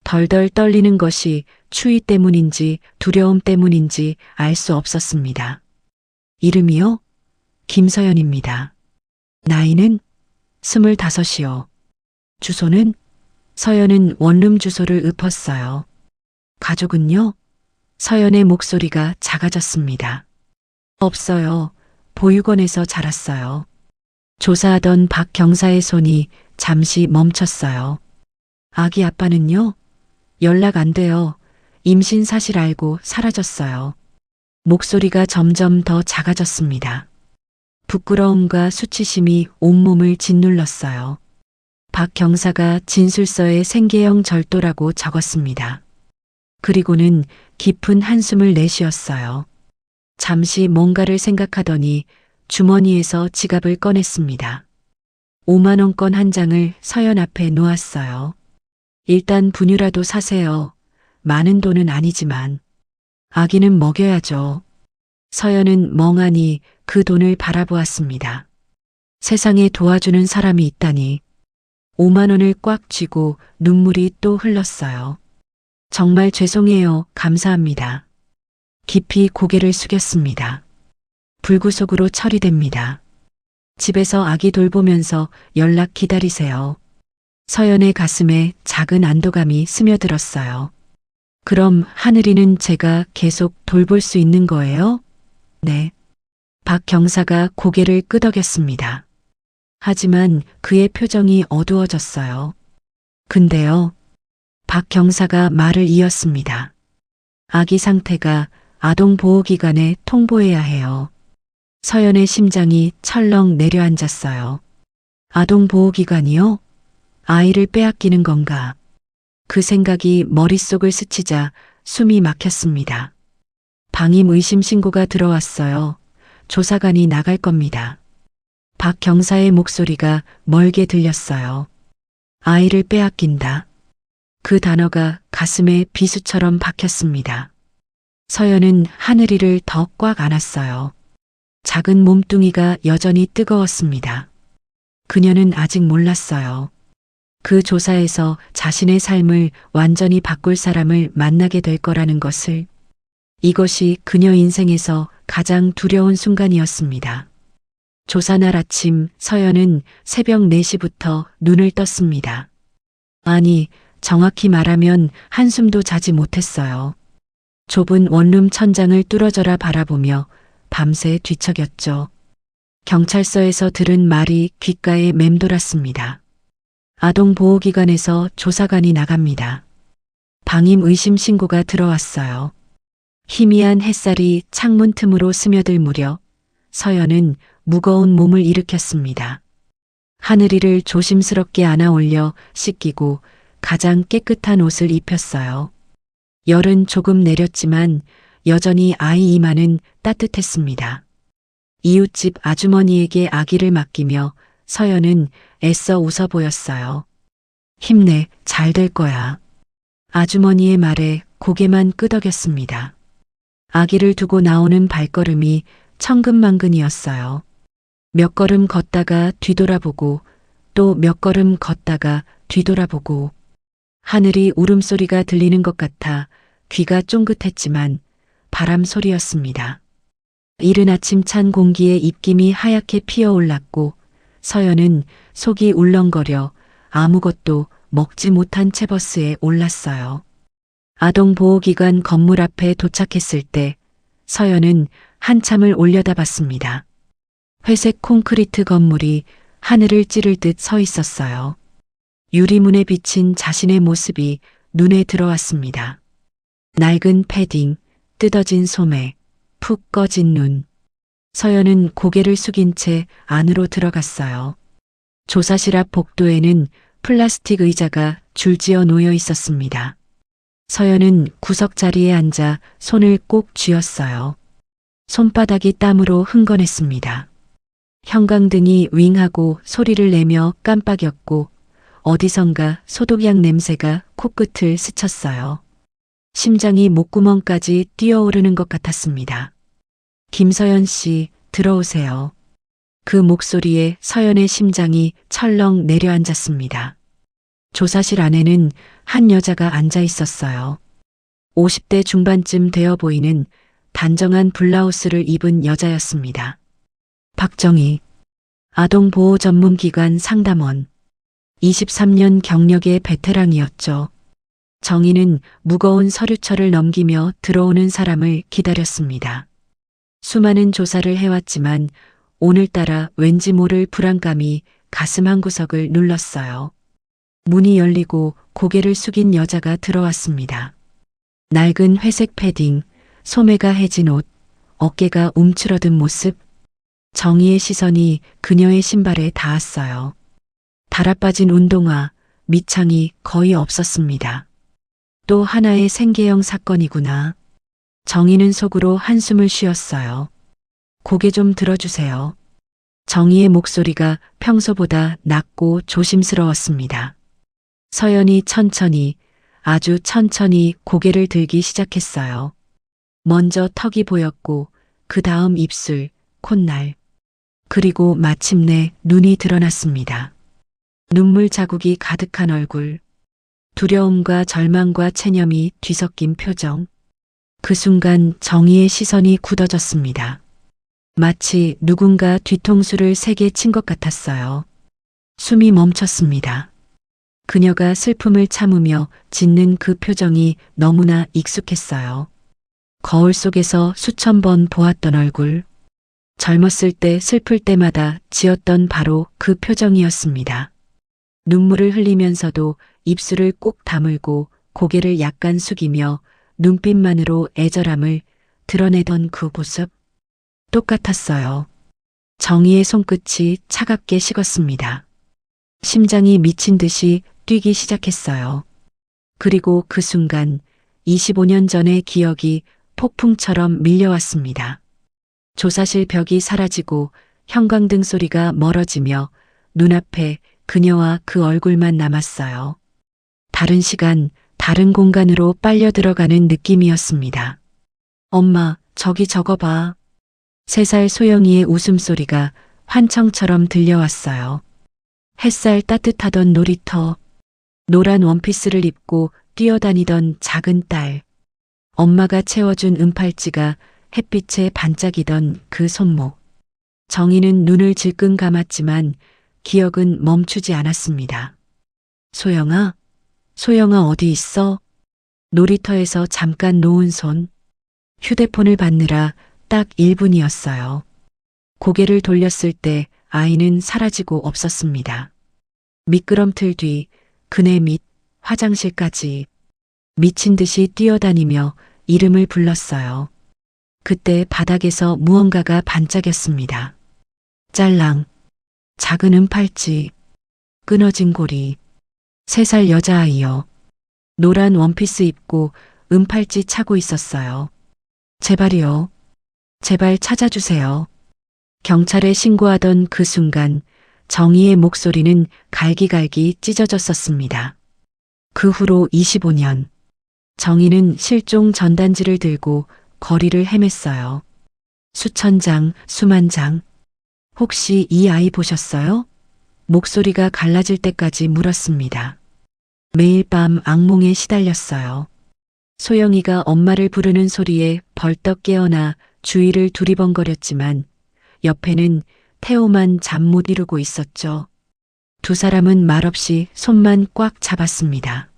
덜덜 떨리는 것이 추위 때문인지 두려움 때문인지 알 수 없었습니다. 이름이요? 김서연입니다. 나이는 25이요. 주소는? 서연은 원룸 주소를 읊었어요. 가족은요? 서연의 목소리가 작아졌습니다. 없어요. 보육원에서 자랐어요. 조사하던 박 경사의 손이 잠시 멈췄어요. 아기 아빠는요? 연락 안 돼요. 임신 사실 알고 사라졌어요. 목소리가 점점 더 작아졌습니다. 부끄러움과 수치심이 온몸을 짓눌렀어요. 박 경사가 진술서에 생계형 절도라고 적었습니다. 그리고는 깊은 한숨을 내쉬었어요. 잠시 뭔가를 생각하더니 주머니에서 지갑을 꺼냈습니다. 5만 원권 한 장을 서연 앞에 놓았어요. 일단 분유라도 사세요. 많은 돈은 아니지만. 아기는 먹여야죠. 서연은 멍하니 그 돈을 바라보았습니다. 세상에 도와주는 사람이 있다니. 5만 원을 꽉 쥐고 눈물이 또 흘렀어요. 정말 죄송해요. 감사합니다. 깊이 고개를 숙였습니다. 불구속으로 처리됩니다. 집에서 아기 돌보면서 연락 기다리세요. 서연의 가슴에 작은 안도감이 스며들었어요. 그럼 하늘이는 제가 계속 돌볼 수 있는 거예요? 네. 박 경사가 고개를 끄덕였습니다. 하지만 그의 표정이 어두워졌어요. 근데요. 박 경사가 말을 이었습니다. 아기 상태가 아동보호기관에 통보해야 해요. 서연의 심장이 철렁 내려앉았어요. 아동보호기관이요? 아이를 빼앗기는 건가? 그 생각이 머릿속을 스치자 숨이 막혔습니다. 방임 의심 신고가 들어왔어요. 조사관이 나갈 겁니다. 박 경사의 목소리가 멀게 들렸어요. 아이를 빼앗긴다. 그 단어가 가슴에 비수처럼 박혔습니다. 서연은 하늘이를 더 꽉 안았어요. 작은 몸뚱이가 여전히 뜨거웠습니다. 그녀는 아직 몰랐어요. 그 조사에서 자신의 삶을 완전히 바꿀 사람을 만나게 될 거라는 것을. 이것이 그녀 인생에서 가장 두려운 순간이었습니다. 조사날 아침 서연은 새벽 4시부터 눈을 떴습니다. 아니, 정확히 말하면 한숨도 자지 못했어요. 좁은 원룸 천장을 뚫어져라 바라보며 밤새 뒤척였죠. 경찰서에서 들은 말이 귓가에 맴돌았습니다. 아동보호기관에서 조사관이 나갑니다. 방임 의심 신고가 들어왔어요. 희미한 햇살이 창문 틈으로 스며들 무렵 서연은 무거운 몸을 일으켰습니다. 하늘이를 조심스럽게 안아 올려 씻기고 가장 깨끗한 옷을 입혔어요. 열은 조금 내렸지만 여전히 아이 이마는 따뜻했습니다. 이웃집 아주머니에게 아기를 맡기며 서연은 애써 웃어 보였어요. 힘내, 잘 될 거야. 아주머니의 말에 고개만 끄덕였습니다. 아기를 두고 나오는 발걸음이 천근만근이었어요. 몇 걸음 걷다가 뒤돌아보고 또 몇 걸음 걷다가 뒤돌아보고 하늘이 울음소리가 들리는 것 같아 귀가 쫑긋했지만 바람 소리였습니다. 이른 아침 찬 공기에 입김이 하얗게 피어올랐고 서연은 속이 울렁거려 아무것도 먹지 못한 채 버스에 올랐어요. 아동보호기관 건물 앞에 도착했을 때 서연은 한참을 올려다봤습니다. 회색 콘크리트 건물이 하늘을 찌를 듯 서 있었어요. 유리문에 비친 자신의 모습이 눈에 들어왔습니다. 낡은 패딩, 뜯어진 소매, 푹 꺼진 눈. 서연은 고개를 숙인 채 안으로 들어갔어요. 조사실 앞 복도에는 플라스틱 의자가 줄지어 놓여 있었습니다. 서연은 구석자리에 앉아 손을 꼭 쥐었어요. 손바닥이 땀으로 흥건했습니다. 형광등이 윙하고 소리를 내며 깜빡였고 어디선가 소독약 냄새가 코끝을 스쳤어요. 심장이 목구멍까지 뛰어오르는 것 같았습니다. 김서연 씨, 들어오세요. 그 목소리에 서연의 심장이 철렁 내려앉았습니다. 조사실 안에는 한 여자가 앉아 있었어요. 50대 중반쯤 되어 보이는 단정한 블라우스를 입은 여자였습니다. 박정희, 아동보호전문기관 상담원. 23년 경력의 베테랑이었죠. 정희는 무거운 서류철을 넘기며 들어오는 사람을 기다렸습니다. 수많은 조사를 해왔지만 오늘따라 왠지 모를 불안감이 가슴 한구석을 눌렀어요. 문이 열리고 고개를 숙인 여자가 들어왔습니다. 낡은 회색 패딩, 소매가 해진 옷, 어깨가 움츠러든 모습. 정희의 시선이 그녀의 신발에 닿았어요. 달아빠진 운동화, 밑창이 거의 없었습니다. 또 하나의 생계형 사건이구나. 정희는 속으로 한숨을 쉬었어요. 고개 좀 들어주세요. 정희의 목소리가 평소보다 낮고 조심스러웠습니다. 서연이 천천히, 아주 천천히 고개를 들기 시작했어요. 먼저 턱이 보였고 그 다음 입술, 콧날, 그리고 마침내 눈이 드러났습니다. 눈물 자국이 가득한 얼굴, 두려움과 절망과 체념이 뒤섞인 표정. 그 순간 정희의 시선이 굳어졌습니다. 마치 누군가 뒤통수를 세게 친 것 같았어요. 숨이 멈췄습니다. 그녀가 슬픔을 참으며 짓는 그 표정이 너무나 익숙했어요. 거울 속에서 수천 번 보았던 얼굴. 젊었을 때 슬플 때마다 지었던 바로 그 표정이었습니다. 눈물을 흘리면서도 입술을 꼭 다물고 고개를 약간 숙이며 눈빛만으로 애절함을 드러내던 그 모습. 똑같았어요. 정희의 손끝이 차갑게 식었습니다. 심장이 미친 듯이 뛰기 시작했어요. 그리고 그 순간 25년 전의 기억이 폭풍처럼 밀려왔습니다. 조사실 벽이 사라지고 형광등 소리가 멀어지며 눈앞에 그녀와 그 얼굴만 남았어요. 다른 시간, 다른 공간으로 빨려 들어가는 느낌이었습니다. 엄마, 저기 저거 봐. 3살 소영이의 웃음소리가 환청처럼 들려왔어요. 햇살 따뜻하던 놀이터, 노란 원피스를 입고 뛰어다니던 작은 딸, 엄마가 채워준 은팔찌가 햇빛에 반짝이던 그 손목. 정희는 눈을 질끈 감았지만 기억은 멈추지 않았습니다. 소영아? 소영아 어디 있어? 놀이터에서 잠깐 놓은 손. 휴대폰을 받느라 딱 1분이었어요. 고개를 돌렸을 때 아이는 사라지고 없었습니다. 미끄럼틀 뒤, 그네 밑, 화장실까지 미친 듯이 뛰어다니며 이름을 불렀어요. 그때 바닥에서 무언가가 반짝였습니다. 짤랑, 작은 은팔찌, 끊어진 고리, 3살 여자아이요. 노란 원피스 입고 은팔찌 차고 있었어요. 제발이요. 제발 찾아주세요. 경찰에 신고하던 그 순간 정희의 목소리는 갈기갈기 찢어졌었습니다. 그 후로 25년, 정희는 실종 전단지를 들고 거리를 헤맸어요. 수천 장, 수만 장. 혹시 이 아이 보셨어요? 목소리가 갈라질 때까지 물었습니다. 매일 밤 악몽에 시달렸어요. 소영이가 엄마를 부르는 소리에 벌떡 깨어나 주위를 두리번거렸지만 옆에는 태호만 잠 못 이루고 있었죠. 두 사람은 말없이 손만 꽉 잡았습니다.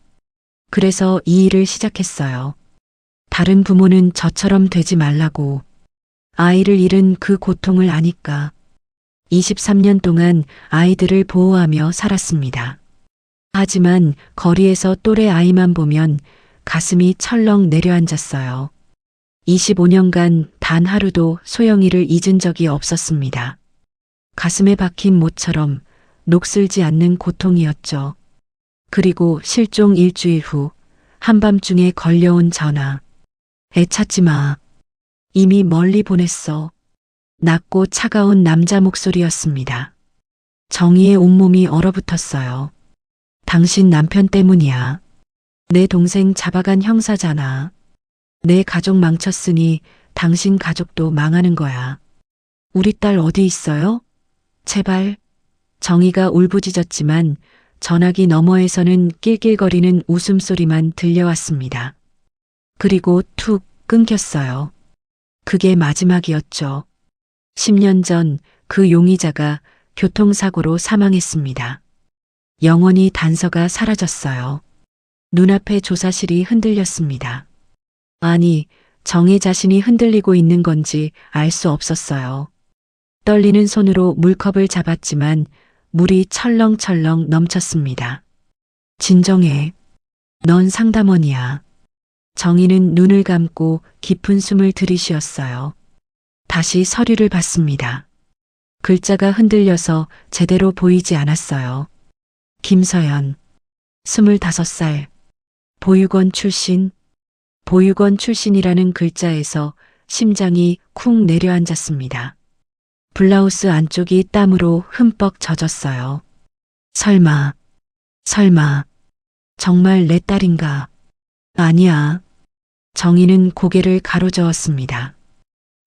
그래서 이 일을 시작했어요. 다른 부모는 저처럼 되지 말라고. 아이를 잃은 그 고통을 아니까. 23년 동안 아이들을 보호하며 살았습니다. 하지만 거리에서 또래 아이만 보면 가슴이 철렁 내려앉았어요. 25년간 단 하루도 소영이를 잊은 적이 없었습니다. 가슴에 박힌 못처럼 녹슬지 않는 고통이었죠. 그리고 실종 일주일 후 한밤중에 걸려온 전화. 애 찾지 마. 이미 멀리 보냈어. 낮고 차가운 남자 목소리였습니다. 정희의 온몸이 얼어붙었어요. 당신 남편 때문이야. 내 동생 잡아간 형사잖아. 내 가족 망쳤으니 당신 가족도 망하는 거야. 우리 딸 어디 있어요? 제발. 정희가 울부짖었지만 전화기 너머에서는 낄낄거리는 웃음소리만 들려왔습니다. 그리고 툭 끊겼어요. 그게 마지막이었죠. 10년 전 그 용의자가 교통사고로 사망했습니다. 영원히 단서가 사라졌어요. 눈앞의 조사실이 흔들렸습니다. 아니, 정희 자신이 흔들리고 있는 건지 알 수 없었어요. 떨리는 손으로 물컵을 잡았지만 물이 철렁철렁 넘쳤습니다. 진정해. 넌 상담원이야. 정희는 눈을 감고 깊은 숨을 들이쉬었어요. 다시 서류를 봤습니다. 글자가 흔들려서 제대로 보이지 않았어요. 김서연, 25살, 보육원 출신. 보육원 출신이라는 글자에서 심장이 쿵 내려앉았습니다. 블라우스 안쪽이 땀으로 흠뻑 젖었어요. 설마, 정말 내 딸인가? 아니야. 정희는 고개를 가로저었습니다.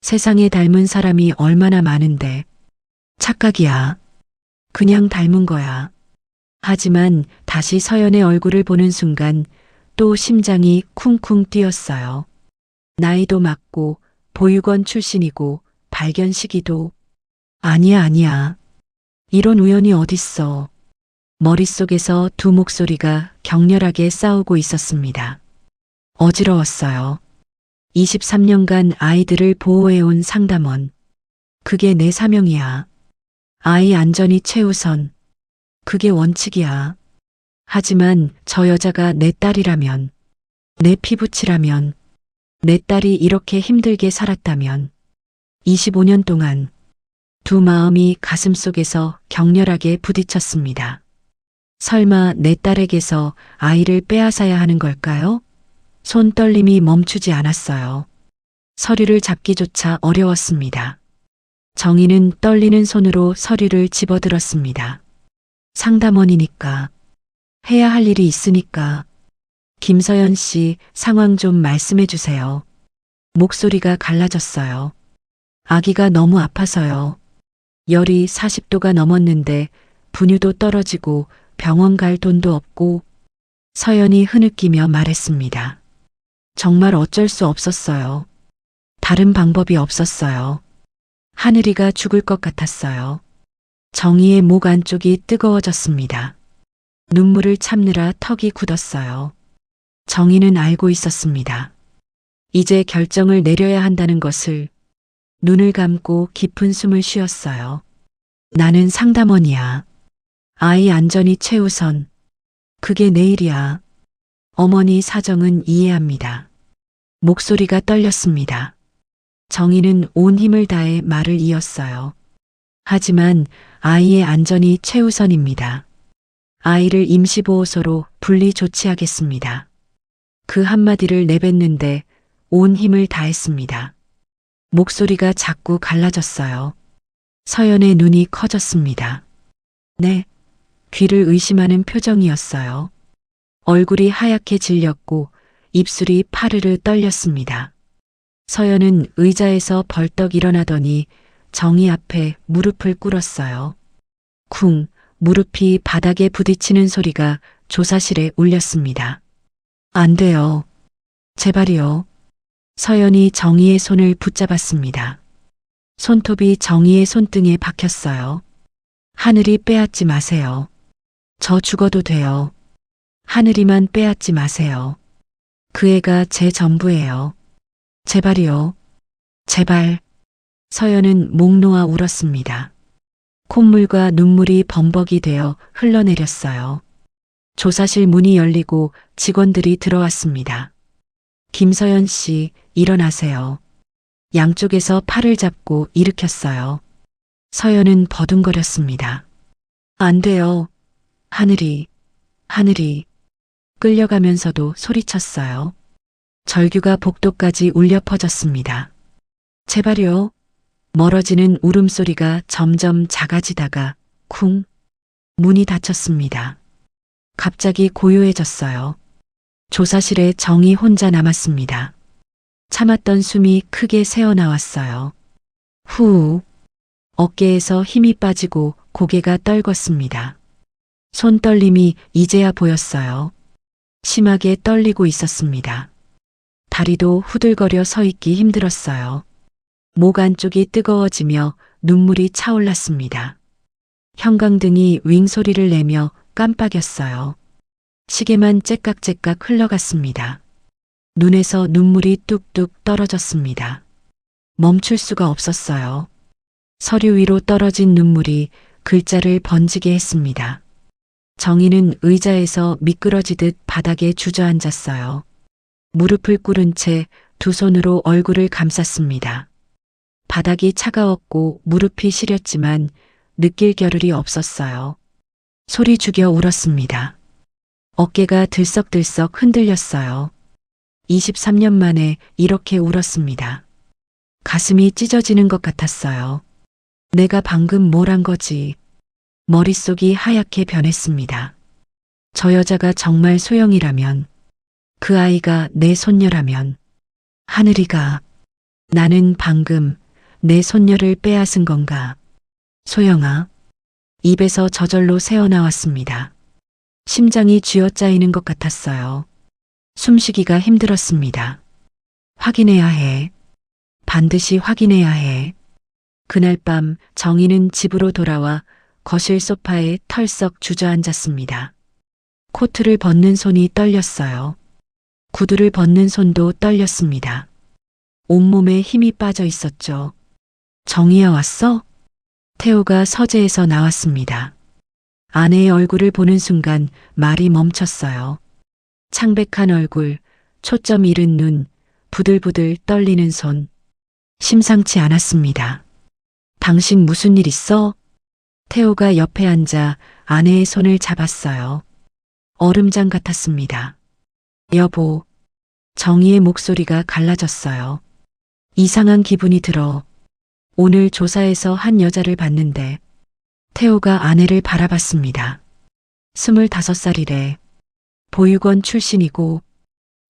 세상에 닮은 사람이 얼마나 많은데. 착각이야. 그냥 닮은 거야. 하지만 다시 서연의 얼굴을 보는 순간 또 심장이 쿵쿵 뛰었어요. 나이도 맞고 보육원 출신이고 발견 시기도. 아니야. 이런 우연이 어딨어. 머릿속에서 두 목소리가 격렬하게 싸우고 있었습니다. 어지러웠어요. 23년간 아이들을 보호해온 상담원. 그게 내 사명이야. 아이 안전이 최우선. 그게 원칙이야. 하지만 저 여자가 내 딸이라면, 내 피부치라면, 내 딸이 이렇게 힘들게 살았다면, 25년 동안 두 마음이 가슴속에서 격렬하게 부딪혔습니다. 설마 내 딸에게서 아이를 빼앗아야 하는 걸까요? 손 떨림이 멈추지 않았어요. 서류를 잡기조차 어려웠습니다. 정희는 떨리는 손으로 서류를 집어들었습니다. 상담원이니까. 해야 할 일이 있으니까. 김서연 씨, 상황 좀 말씀해 주세요. 목소리가 갈라졌어요. 아기가 너무 아파서요. 열이 40도가 넘었는데 분유도 떨어지고 병원 갈 돈도 없고. 서연이 흐느끼며 말했습니다. 정말 어쩔 수 없었어요. 다른 방법이 없었어요. 하늘이가 죽을 것 같았어요. 정희의 목 안쪽이 뜨거워졌습니다. 눈물을 참느라 턱이 굳었어요. 정희는 알고 있었습니다. 이제 결정을 내려야 한다는 것을. 눈을 감고 깊은 숨을 쉬었어요. 나는 상담원이야. 아이 안전이 최우선. 그게 내 일이야. 어머니 사정은 이해합니다. 목소리가 떨렸습니다. 정희는 온 힘을 다해 말을 이었어요. 하지만 아이의 안전이 최우선입니다. 아이를 임시보호소로 분리 조치하겠습니다. 그 한마디를 내뱉는데 온 힘을 다했습니다. 목소리가 자꾸 갈라졌어요. 서연의 눈이 커졌습니다. 네, 귀를 의심하는 표정이었어요. 얼굴이 하얗게 질렸고 입술이 파르르 떨렸습니다. 서연은 의자에서 벌떡 일어나더니 정희 앞에 무릎을 꿇었어요. 쿵, 무릎이 바닥에 부딪히는 소리가 조사실에 울렸습니다. 안 돼요. 제발이요. 서연이 정희의 손을 붙잡았습니다. 손톱이 정희의 손등에 박혔어요. 하늘이 빼앗지 마세요. 저 죽어도 돼요. 하늘이만 빼앗지 마세요. 그 애가 제 전부예요. 제발이요. 제발. 서연은 목 놓아 울었습니다. 콧물과 눈물이 범벅이 되어 흘러내렸어요. 조사실 문이 열리고 직원들이 들어왔습니다. 김서연 씨, 일어나세요. 양쪽에서 팔을 잡고 일으켰어요. 서연은 버둥거렸습니다. 안 돼요. 하늘이. 끌려가면서도 소리쳤어요. 절규가 복도까지 울려 퍼졌습니다. 제발요. 멀어지는 울음소리가 점점 작아지다가 쿵, 문이 닫혔습니다. 갑자기 고요해졌어요. 조사실에 정이 혼자 남았습니다. 참았던 숨이 크게 새어나왔어요. 후, 어깨에서 힘이 빠지고 고개가 떨궜습니다. 손떨림이 이제야 보였어요. 심하게 떨리고 있었습니다. 다리도 후들거려 서 있기 힘들었어요. 목 안쪽이 뜨거워지며 눈물이 차올랐습니다. 형광등이 윙 소리를 내며 깜빡였어요. 시계만 째깍째깍 흘러갔습니다. 눈에서 눈물이 뚝뚝 떨어졌습니다. 멈출 수가 없었어요. 서류 위로 떨어진 눈물이 글자를 번지게 했습니다. 정희는 의자에서 미끄러지듯 바닥에 주저앉았어요. 무릎을 꿇은 채 두 손으로 얼굴을 감쌌습니다. 바닥이 차가웠고 무릎이 시렸지만 느낄 겨를이 없었어요. 소리 죽여 울었습니다. 어깨가 들썩들썩 흔들렸어요. 23년 만에 이렇게 울었습니다. 가슴이 찢어지는 것 같았어요. 내가 방금 뭘 한 거지. 머릿속이 하얗게 변했습니다. 저 여자가 정말 소영이라면, 그 아이가 내 손녀라면, 하늘이가 나는 방금 내 손녀를 빼앗은 건가. 소영아. 입에서 저절로 새어나왔습니다. 심장이 쥐어짜이는 것 같았어요. 숨쉬기가 힘들었습니다. 확인해야 해. 반드시 확인해야 해. 그날 밤 정희는 집으로 돌아와 거실 소파에 털썩 주저앉았습니다. 코트를 벗는 손이 떨렸어요. 구두를 벗는 손도 떨렸습니다. 온몸에 힘이 빠져 있었죠. 정희야 왔어? 태호가 서재에서 나왔습니다. 아내의 얼굴을 보는 순간 말이 멈췄어요. 창백한 얼굴, 초점 잃은 눈, 부들부들 떨리는 손. 심상치 않았습니다. 당신 무슨 일 있어? 태호가 옆에 앉아 아내의 손을 잡았어요. 얼음장 같았습니다. 여보, 정희의 목소리가 갈라졌어요. 이상한 기분이 들어. 오늘 조사에서 한 여자를 봤는데 태호가 아내를 바라봤습니다. 25살이래. 보육원 출신이고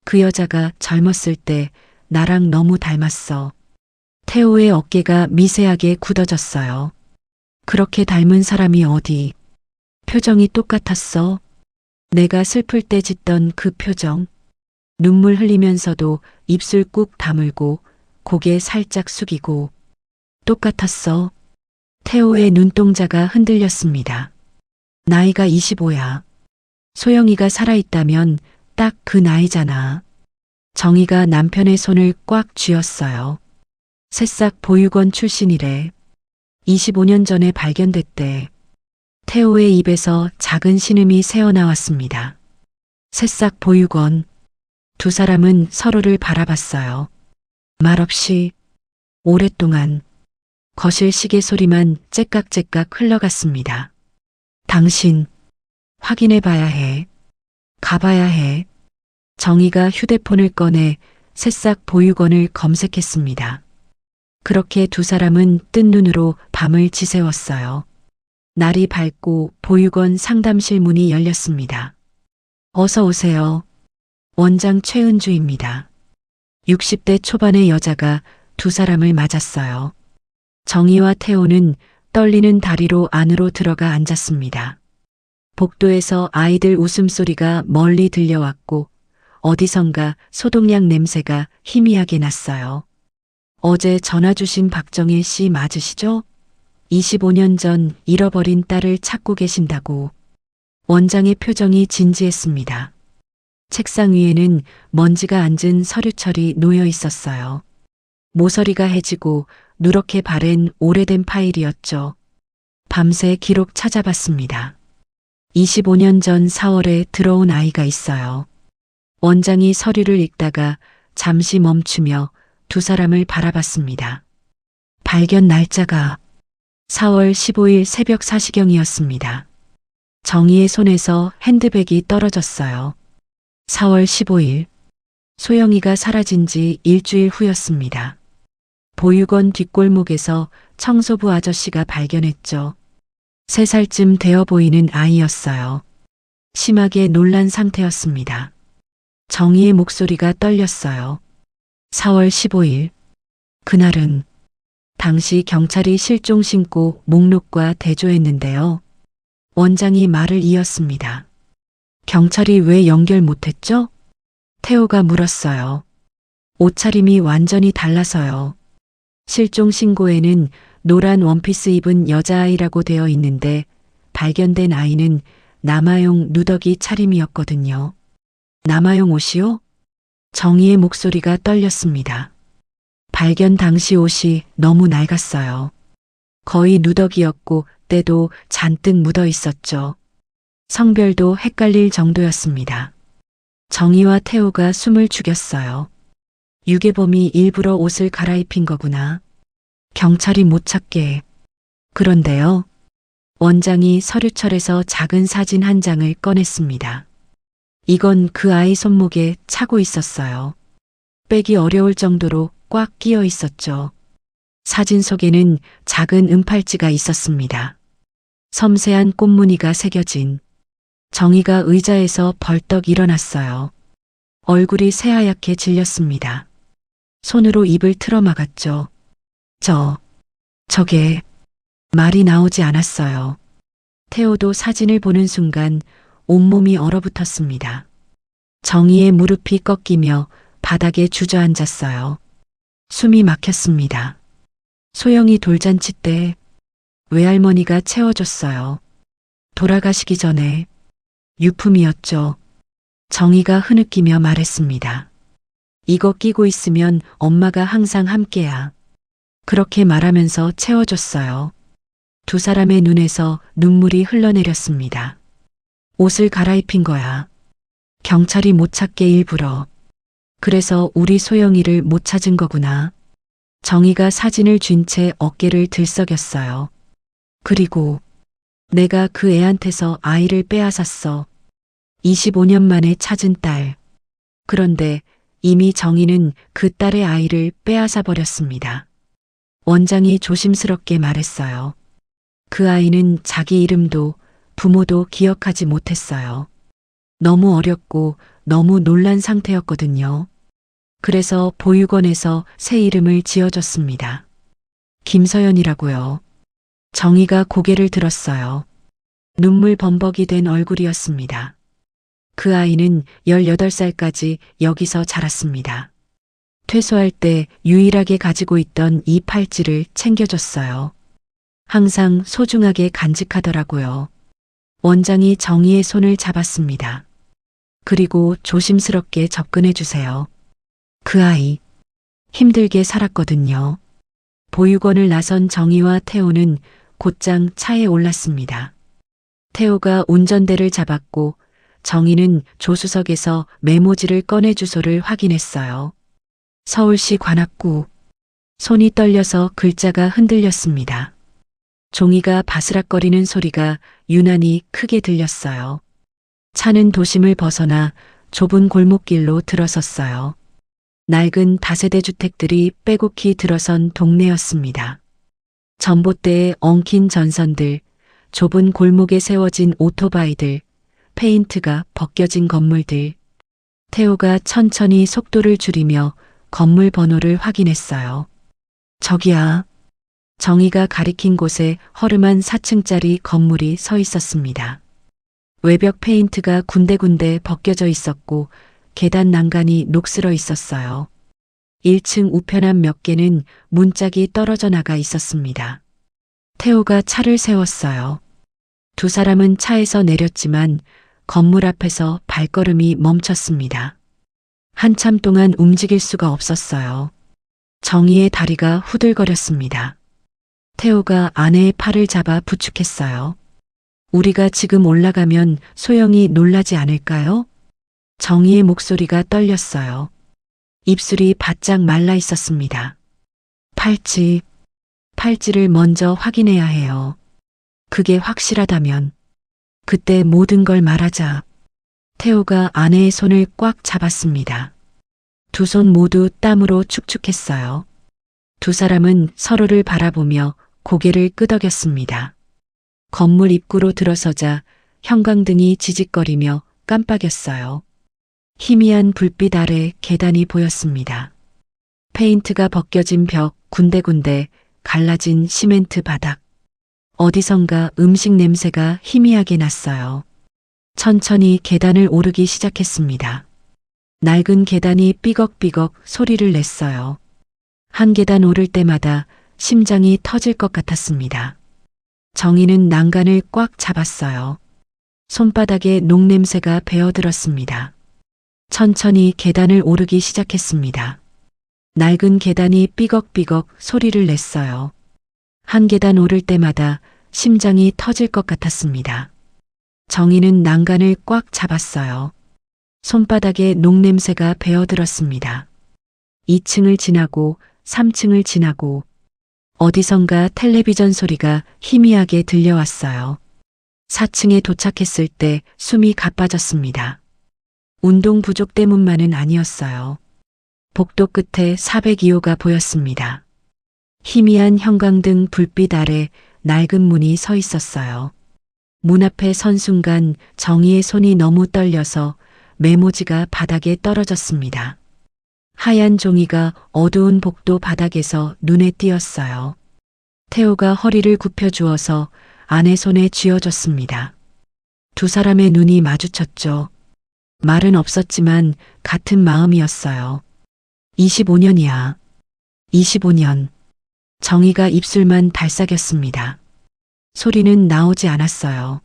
그 여자가 젊었을 때 나랑 너무 닮았어. 태호의 어깨가 미세하게 굳어졌어요. 그렇게 닮은 사람이 어디. 표정이 똑같았어. 내가 슬플 때 짓던 그 표정. 눈물 흘리면서도 입술 꾹 다물고 고개 살짝 숙이고. 똑같았어. 태호의 눈동자가 흔들렸습니다. 나이가 25야. 소영이가 살아있다면 딱 그 나이잖아. 정희가 남편의 손을 꽉 쥐었어요. 새싹 보육원 출신이래. 25년 전에 발견됐대. 태호의 입에서 작은 신음이 새어나왔습니다. 새싹 보육원. 두 사람은 서로를 바라봤어요. 말없이 오랫동안. 거실 시계 소리만 째깍째깍 흘러갔습니다. 당신 확인해 봐야 해. 가봐야 해. 정희가 휴대폰을 꺼내 새싹 보육원을 검색했습니다. 그렇게 두 사람은 뜬 눈으로 밤을 지새웠어요. 날이 밝고 보육원 상담실 문이 열렸습니다. 어서 오세요. 원장 최은주입니다. 60대 초반의 여자가 두 사람을 맞았어요. 정희와 태호는 떨리는 다리로 안으로 들어가 앉았습니다. 복도에서 아이들 웃음소리가 멀리 들려왔고 어디선가 소독약 냄새가 희미하게 났어요. 어제 전화 주신 박정일 씨 맞으시죠? 25년 전 잃어버린 딸을 찾고 계신다고. 원장의 표정이 진지했습니다. 책상 위에는 먼지가 앉은 서류철이 놓여 있었어요. 모서리가 해지고 누렇게 바랜 오래된 파일이었죠. 밤새 기록 찾아봤습니다. 25년 전 4월에 들어온 아이가 있어요. 원장이 서류를 읽다가 잠시 멈추며 두 사람을 바라봤습니다. 발견 날짜가 4월 15일 새벽 4시경이었습니다. 정희의 손에서 핸드백이 떨어졌어요. 4월 15일, 소영이가 사라진 지 일주일 후였습니다. 보육원 뒷골목에서 청소부 아저씨가 발견했죠. 3살쯤 되어 보이는 아이였어요. 심하게 놀란 상태였습니다. 정희의 목소리가 떨렸어요. 4월 15일, 그날은 당시 경찰이 실종 신고 목록과 대조했는데요. 원장이 말을 이었습니다. 경찰이 왜 연결 못했죠? 태호가 물었어요. 옷차림이 완전히 달라서요. 실종 신고에는 노란 원피스 입은 여자아이라고 되어 있는데 발견된 아이는 남아용 누더기 차림이었거든요. 남아용 옷이요? 정희의 목소리가 떨렸습니다. 발견 당시 옷이 너무 낡았어요. 거의 누더기였고 때도 잔뜩 묻어 있었죠. 성별도 헷갈릴 정도였습니다. 정희와 태호가 숨을 죽였어요. 유괴범이 일부러 옷을 갈아입힌 거구나. 경찰이 못 찾게. 그런데요. 원장이 서류철에서 작은 사진 한 장을 꺼냈습니다. 이건 그 아이 손목에 차고 있었어요. 빼기 어려울 정도로 꽉 끼어 있었죠. 사진 속에는 작은 은팔찌가 있었습니다. 섬세한 꽃무늬가 새겨진. 정희가 의자에서 벌떡 일어났어요. 얼굴이 새하얗게 질렸습니다. 손으로 입을 틀어막았죠. 저게 말이 나오지 않았어요. 태호도 사진을 보는 순간 온몸이 얼어붙었습니다. 정희의 무릎이 꺾이며 바닥에 주저앉았어요. 숨이 막혔습니다. 소영이 돌잔치 때 외할머니가 채워줬어요. 돌아가시기 전에. 유품이었죠. 정희가 흐느끼며 말했습니다. 이거 끼고 있으면 엄마가 항상 함께야. 그렇게 말하면서 채워줬어요. 두 사람의 눈에서 눈물이 흘러내렸습니다. 옷을 갈아입힌 거야. 경찰이 못 찾게 일부러. 그래서 우리 소영이를 못 찾은 거구나. 정희가 사진을 쥔 채 어깨를 들썩였어요. 그리고 내가 그 애한테서 아이를 빼앗았어. 25년 만에 찾은 딸. 그런데 이미 정희는 그 딸의 아이를 빼앗아 버렸습니다. 원장이 조심스럽게 말했어요. 그 아이는 자기 이름도 부모도 기억하지 못했어요. 너무 어렸고 너무 놀란 상태였거든요. 그래서 보육원에서 새 이름을 지어줬습니다. 김서연이라고요. 정희가 고개를 들었어요. 눈물 범벅이 된 얼굴이었습니다. 그 아이는 18살까지 여기서 자랐습니다. 퇴소할 때 유일하게 가지고 있던 이 팔찌를 챙겨줬어요. 항상 소중하게 간직하더라고요. 원장이 정희의 손을 잡았습니다. 그리고 조심스럽게 접근해 주세요. 그 아이 힘들게 살았거든요. 보육원을 나선 정희와 태호는 곧장 차에 올랐습니다. 태호가 운전대를 잡았고 정희는 조수석에서 메모지를 꺼내 주소를 확인했어요. 서울시 관악구. 손이 떨려서 글자가 흔들렸습니다. 종이가 바스락거리는 소리가 유난히 크게 들렸어요. 차는 도심을 벗어나 좁은 골목길로 들어섰어요. 낡은 다세대 주택들이 빼곡히 들어선 동네였습니다. 전봇대에 엉킨 전선들, 좁은 골목에 세워진 오토바이들, 페인트가 벗겨진 건물들. 태호가 천천히 속도를 줄이며 건물 번호를 확인했어요. 저기야. 정희가 가리킨 곳에 허름한 4층짜리 건물이 서 있었습니다. 외벽 페인트가 군데군데 벗겨져 있었고 계단 난간이 녹슬어 있었어요. 1층 우편함 몇 개는 문짝이 떨어져 나가 있었습니다. 태호가 차를 세웠어요. 두 사람은 차에서 내렸지만 건물 앞에서 발걸음이 멈췄습니다. 한참 동안 움직일 수가 없었어요. 정희의 다리가 후들거렸습니다. 태호가 아내의 팔을 잡아 부축했어요. 우리가 지금 올라가면 소영이 놀라지 않을까요? 정희의 목소리가 떨렸어요. 입술이 바짝 말라 있었습니다. 팔찌를 먼저 확인해야 해요. 그게 확실하다면 그때 모든 걸 말하자. 태호가 아내의 손을 꽉 잡았습니다. 두 손 모두 땀으로 축축했어요. 두 사람은 서로를 바라보며 고개를 끄덕였습니다. 건물 입구로 들어서자 형광등이 지직거리며 깜빡였어요. 희미한 불빛 아래 계단이 보였습니다. 페인트가 벗겨진 벽, 군데군데 갈라진 시멘트 바닥. 어디선가 음식 냄새가 희미하게 났어요. 천천히 계단을 오르기 시작했습니다. 낡은 계단이 삐걱삐걱 소리를 냈어요. 한 계단 오를 때마다 심장이 터질 것 같았습니다. 정희는 난간을 꽉 잡았어요. 손바닥에 녹냄새가 배어들었습니다. 천천히 계단을 오르기 시작했습니다. 낡은 계단이 삐걱삐걱 소리를 냈어요. 한 계단 오를 때마다 심장이 터질 것 같았습니다. 정희는 난간을 꽉 잡았어요. 손바닥에 녹냄새가 배어들었습니다. 2층을 지나고 3층을 지나고 어디선가 텔레비전 소리가 희미하게 들려왔어요. 4층에 도착했을 때 숨이 가빠졌습니다. 운동 부족 때문만은 아니었어요. 복도 끝에 402호가 보였습니다. 희미한 형광등 불빛 아래 낡은 문이 서 있었어요. 문 앞에 선 순간 정희의 손이 너무 떨려서 메모지가 바닥에 떨어졌습니다. 하얀 종이가 어두운 복도 바닥에서 눈에 띄었어요. 태호가 허리를 굽혀 주어서 아내 손에 쥐어줬습니다. 두 사람의 눈이 마주쳤죠. 말은 없었지만 같은 마음이었어요. 25년이야. 25년. 정희가 입술만 달싹였습니다. 소리는 나오지 않았어요.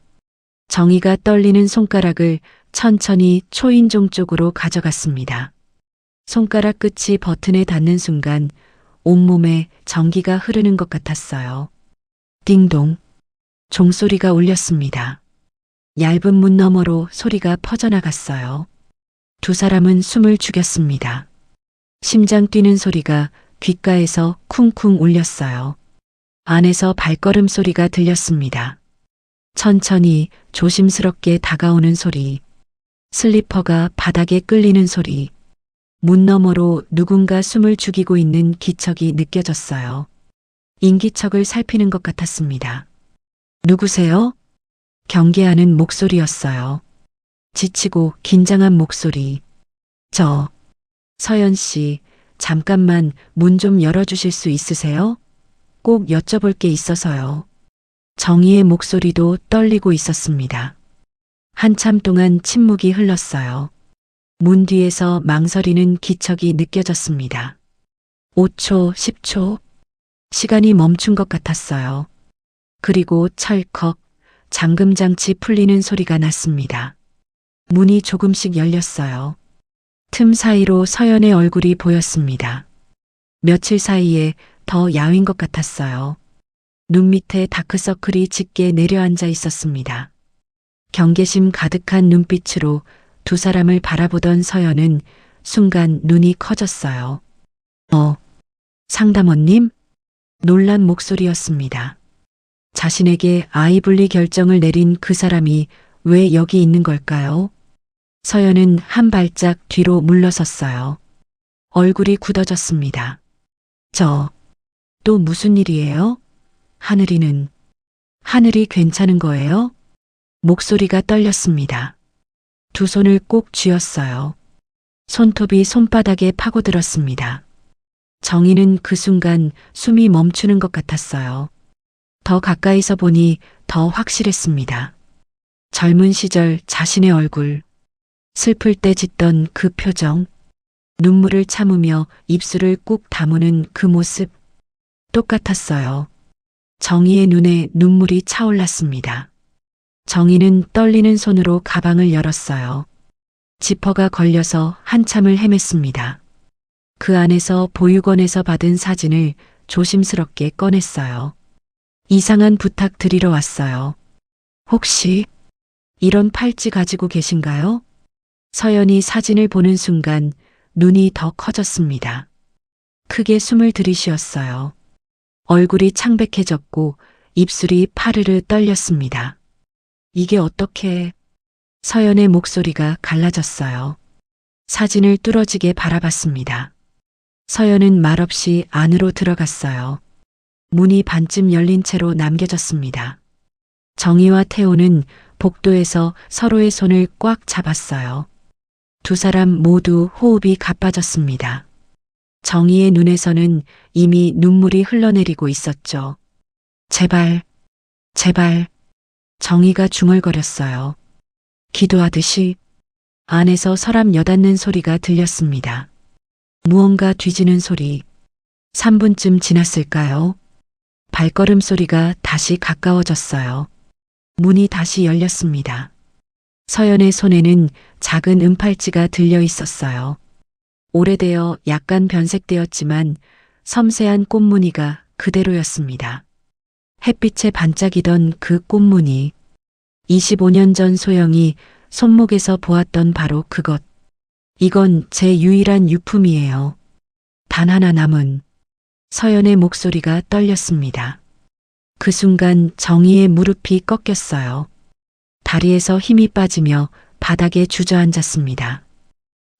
정희가 떨리는 손가락을 천천히 초인종 쪽으로 가져갔습니다. 손가락 끝이 버튼에 닿는 순간 온몸에 전기가 흐르는 것 같았어요. 띵동. 종소리가 울렸습니다. 얇은 문 너머로 소리가 퍼져나갔어요. 두 사람은 숨을 죽였습니다. 심장 뛰는 소리가 귓가에서 쿵쿵 울렸어요. 안에서 발걸음 소리가 들렸습니다. 천천히 조심스럽게 다가오는 소리. 슬리퍼가 바닥에 끌리는 소리. 문 너머로 누군가 숨을 죽이고 있는 기척이 느껴졌어요. 인기척을 살피는 것 같았습니다. 누구세요? 경계하는 목소리였어요. 지치고 긴장한 목소리. 서연 씨, 잠깐만 문 좀 열어주실 수 있으세요? 꼭 여쭤볼 게 있어서요. 정희의 목소리도 떨리고 있었습니다. 한참 동안 침묵이 흘렀어요. 문 뒤에서 망설이는 기척이 느껴졌습니다. 5초, 10초. 시간이 멈춘 것 같았어요. 그리고 철컥, 잠금장치 풀리는 소리가 났습니다. 문이 조금씩 열렸어요. 틈 사이로 서연의 얼굴이 보였습니다. 며칠 사이에 더 야윈 것 같았어요. 눈 밑에 다크서클이 짙게 내려앉아 있었습니다. 경계심 가득한 눈빛으로 두 사람을 바라보던 서연은 순간 눈이 커졌어요. 상담원님? 놀란 목소리였습니다. 자신에게 아이 분리 결정을 내린 그 사람이 왜 여기 있는 걸까요? 서연은 한 발짝 뒤로 물러섰어요. 얼굴이 굳어졌습니다. 또 무슨 일이에요? 하늘이 괜찮은 거예요? 목소리가 떨렸습니다. 두 손을 꼭 쥐었어요. 손톱이 손바닥에 파고들었습니다. 정희는 그 순간 숨이 멈추는 것 같았어요. 더 가까이서 보니 더 확실했습니다. 젊은 시절 자신의 얼굴, 슬플 때 짓던 그 표정, 눈물을 참으며 입술을 꾹 다무는 그 모습, 똑같았어요. 정희의 눈에 눈물이 차올랐습니다. 정희는 떨리는 손으로 가방을 열었어요. 지퍼가 걸려서 한참을 헤맸습니다. 그 안에서 보육원에서 받은 사진을 조심스럽게 꺼냈어요. 이상한 부탁 드리러 왔어요. 혹시 이런 팔찌 가지고 계신가요? 서연이 사진을 보는 순간 눈이 더 커졌습니다. 크게 숨을 들이쉬었어요. 얼굴이 창백해졌고 입술이 파르르 떨렸습니다. 이게 어떻게... 서연의 목소리가 갈라졌어요. 사진을 뚫어지게 바라봤습니다. 서연은 말없이 안으로 들어갔어요. 문이 반쯤 열린 채로 남겨졌습니다. 정희와 태호는 복도에서 서로의 손을 꽉 잡았어요. 두 사람 모두 호흡이 가빠졌습니다. 정희의 눈에서는 이미 눈물이 흘러내리고 있었죠. 제발. 정희가 중얼거렸어요. 기도하듯이 안에서 서랍 여닫는 소리가 들렸습니다. 무언가 뒤지는 소리. 3분쯤 지났을까요? 발걸음 소리가 다시 가까워졌어요. 문이 다시 열렸습니다. 서연의 손에는 작은 은팔찌가 들려 있었어요. 오래되어 약간 변색되었지만 섬세한 꽃무늬가 그대로였습니다. 햇빛에 반짝이던 그 꽃무늬. 25년 전 소영이 손목에서 보았던 바로 그것. 이건 제 유일한 유품이에요. 단 하나 남은. 서연의 목소리가 떨렸습니다. 그 순간 정희의 무릎이 꺾였어요. 다리에서 힘이 빠지며 바닥에 주저앉았습니다.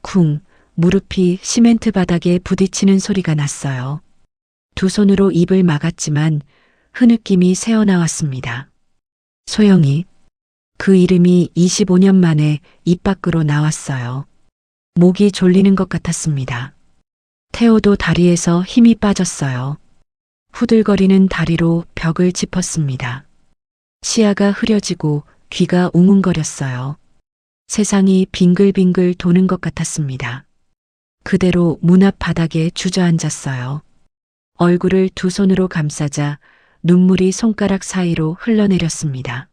쿵, 무릎이 시멘트 바닥에 부딪히는 소리가 났어요. 두 손으로 입을 막았지만 흐느낌이 새어나왔습니다. 소영이. 그 이름이 25년 만에 입 밖으로 나왔어요. 목이 졸리는 것 같았습니다. 태호도 다리에서 힘이 빠졌어요. 후들거리는 다리로 벽을 짚었습니다. 시야가 흐려지고 귀가 웅웅거렸어요. 세상이 빙글빙글 도는 것 같았습니다. 그대로 문 앞 바닥에 주저앉았어요. 얼굴을 두 손으로 감싸자 눈물이 손가락 사이로 흘러내렸습니다.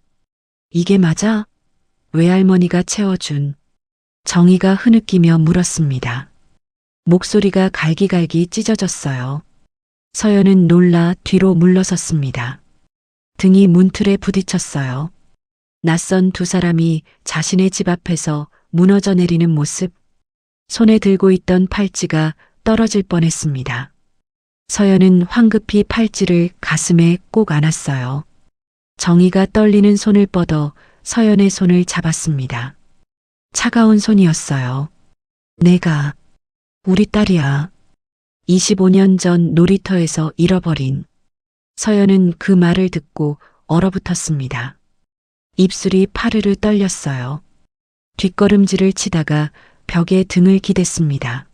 이게 맞아? 외할머니가 채워준. 정희가 흐느끼며 물었습니다. 목소리가 갈기갈기 찢어졌어요. 서연은 놀라 뒤로 물러섰습니다. 등이 문틀에 부딪혔어요. 낯선 두 사람이 자신의 집 앞에서 무너져 내리는 모습. 손에 들고 있던 팔찌가 떨어질 뻔했습니다. 서연은 황급히 팔찌를 가슴에 꼭 안았어요. 정희가 떨리는 손을 뻗어 서연의 손을 잡았습니다. 차가운 손이었어요. 내가 우리 딸이야. 25년 전 놀이터에서 잃어버린. 서연은 그 말을 듣고 얼어붙었습니다. 입술이 파르르 떨렸어요. 뒷걸음질을 치다가 벽에 등을 기댔습니다.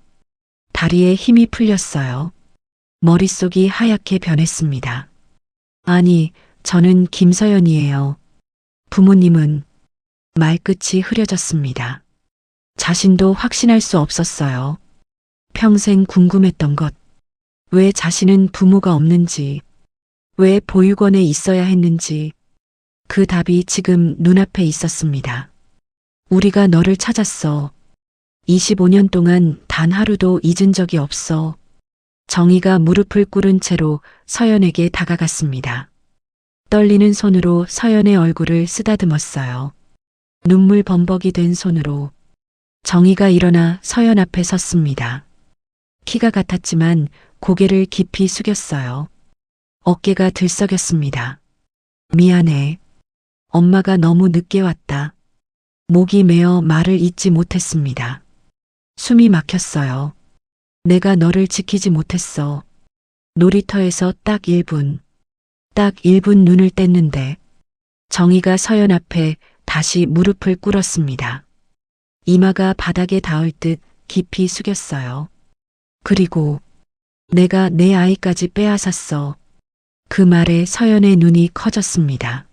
다리에 힘이 풀렸어요. 머릿속이 하얗게 변했습니다. 아니, 저는 김서연이에요. 부모님은... 말끝이 흐려졌습니다. 자신도 확신할 수 없었어요. 평생 궁금했던 것. 왜 자신은 부모가 없는지, 왜 보육원에 있어야 했는지, 그 답이 지금 눈앞에 있었습니다. 우리가 너를 찾았어. 25년 동안 단 하루도 잊은 적이 없어. 정희가 무릎을 꿇은 채로 서연에게 다가갔습니다. 떨리는 손으로 서연의 얼굴을 쓰다듬었어요. 눈물 범벅이 된 손으로. 정희가 일어나 서연 앞에 섰습니다. 키가 같았지만 고개를 깊이 숙였어요. 어깨가 들썩였습니다. 미안해. 엄마가 너무 늦게 왔다. 목이 메어 말을 잇지 못했습니다. 숨이 막혔어요. 내가 너를 지키지 못했어. 놀이터에서 딱 1분 눈을 뗐는데 정희가 서연 앞에 다시 무릎을 꿇었습니다. 이마가 바닥에 닿을 듯 깊이 숙였어요. 그리고 내가 내 아이까지 빼앗았어. 그 말에 서연의 눈이 커졌습니다.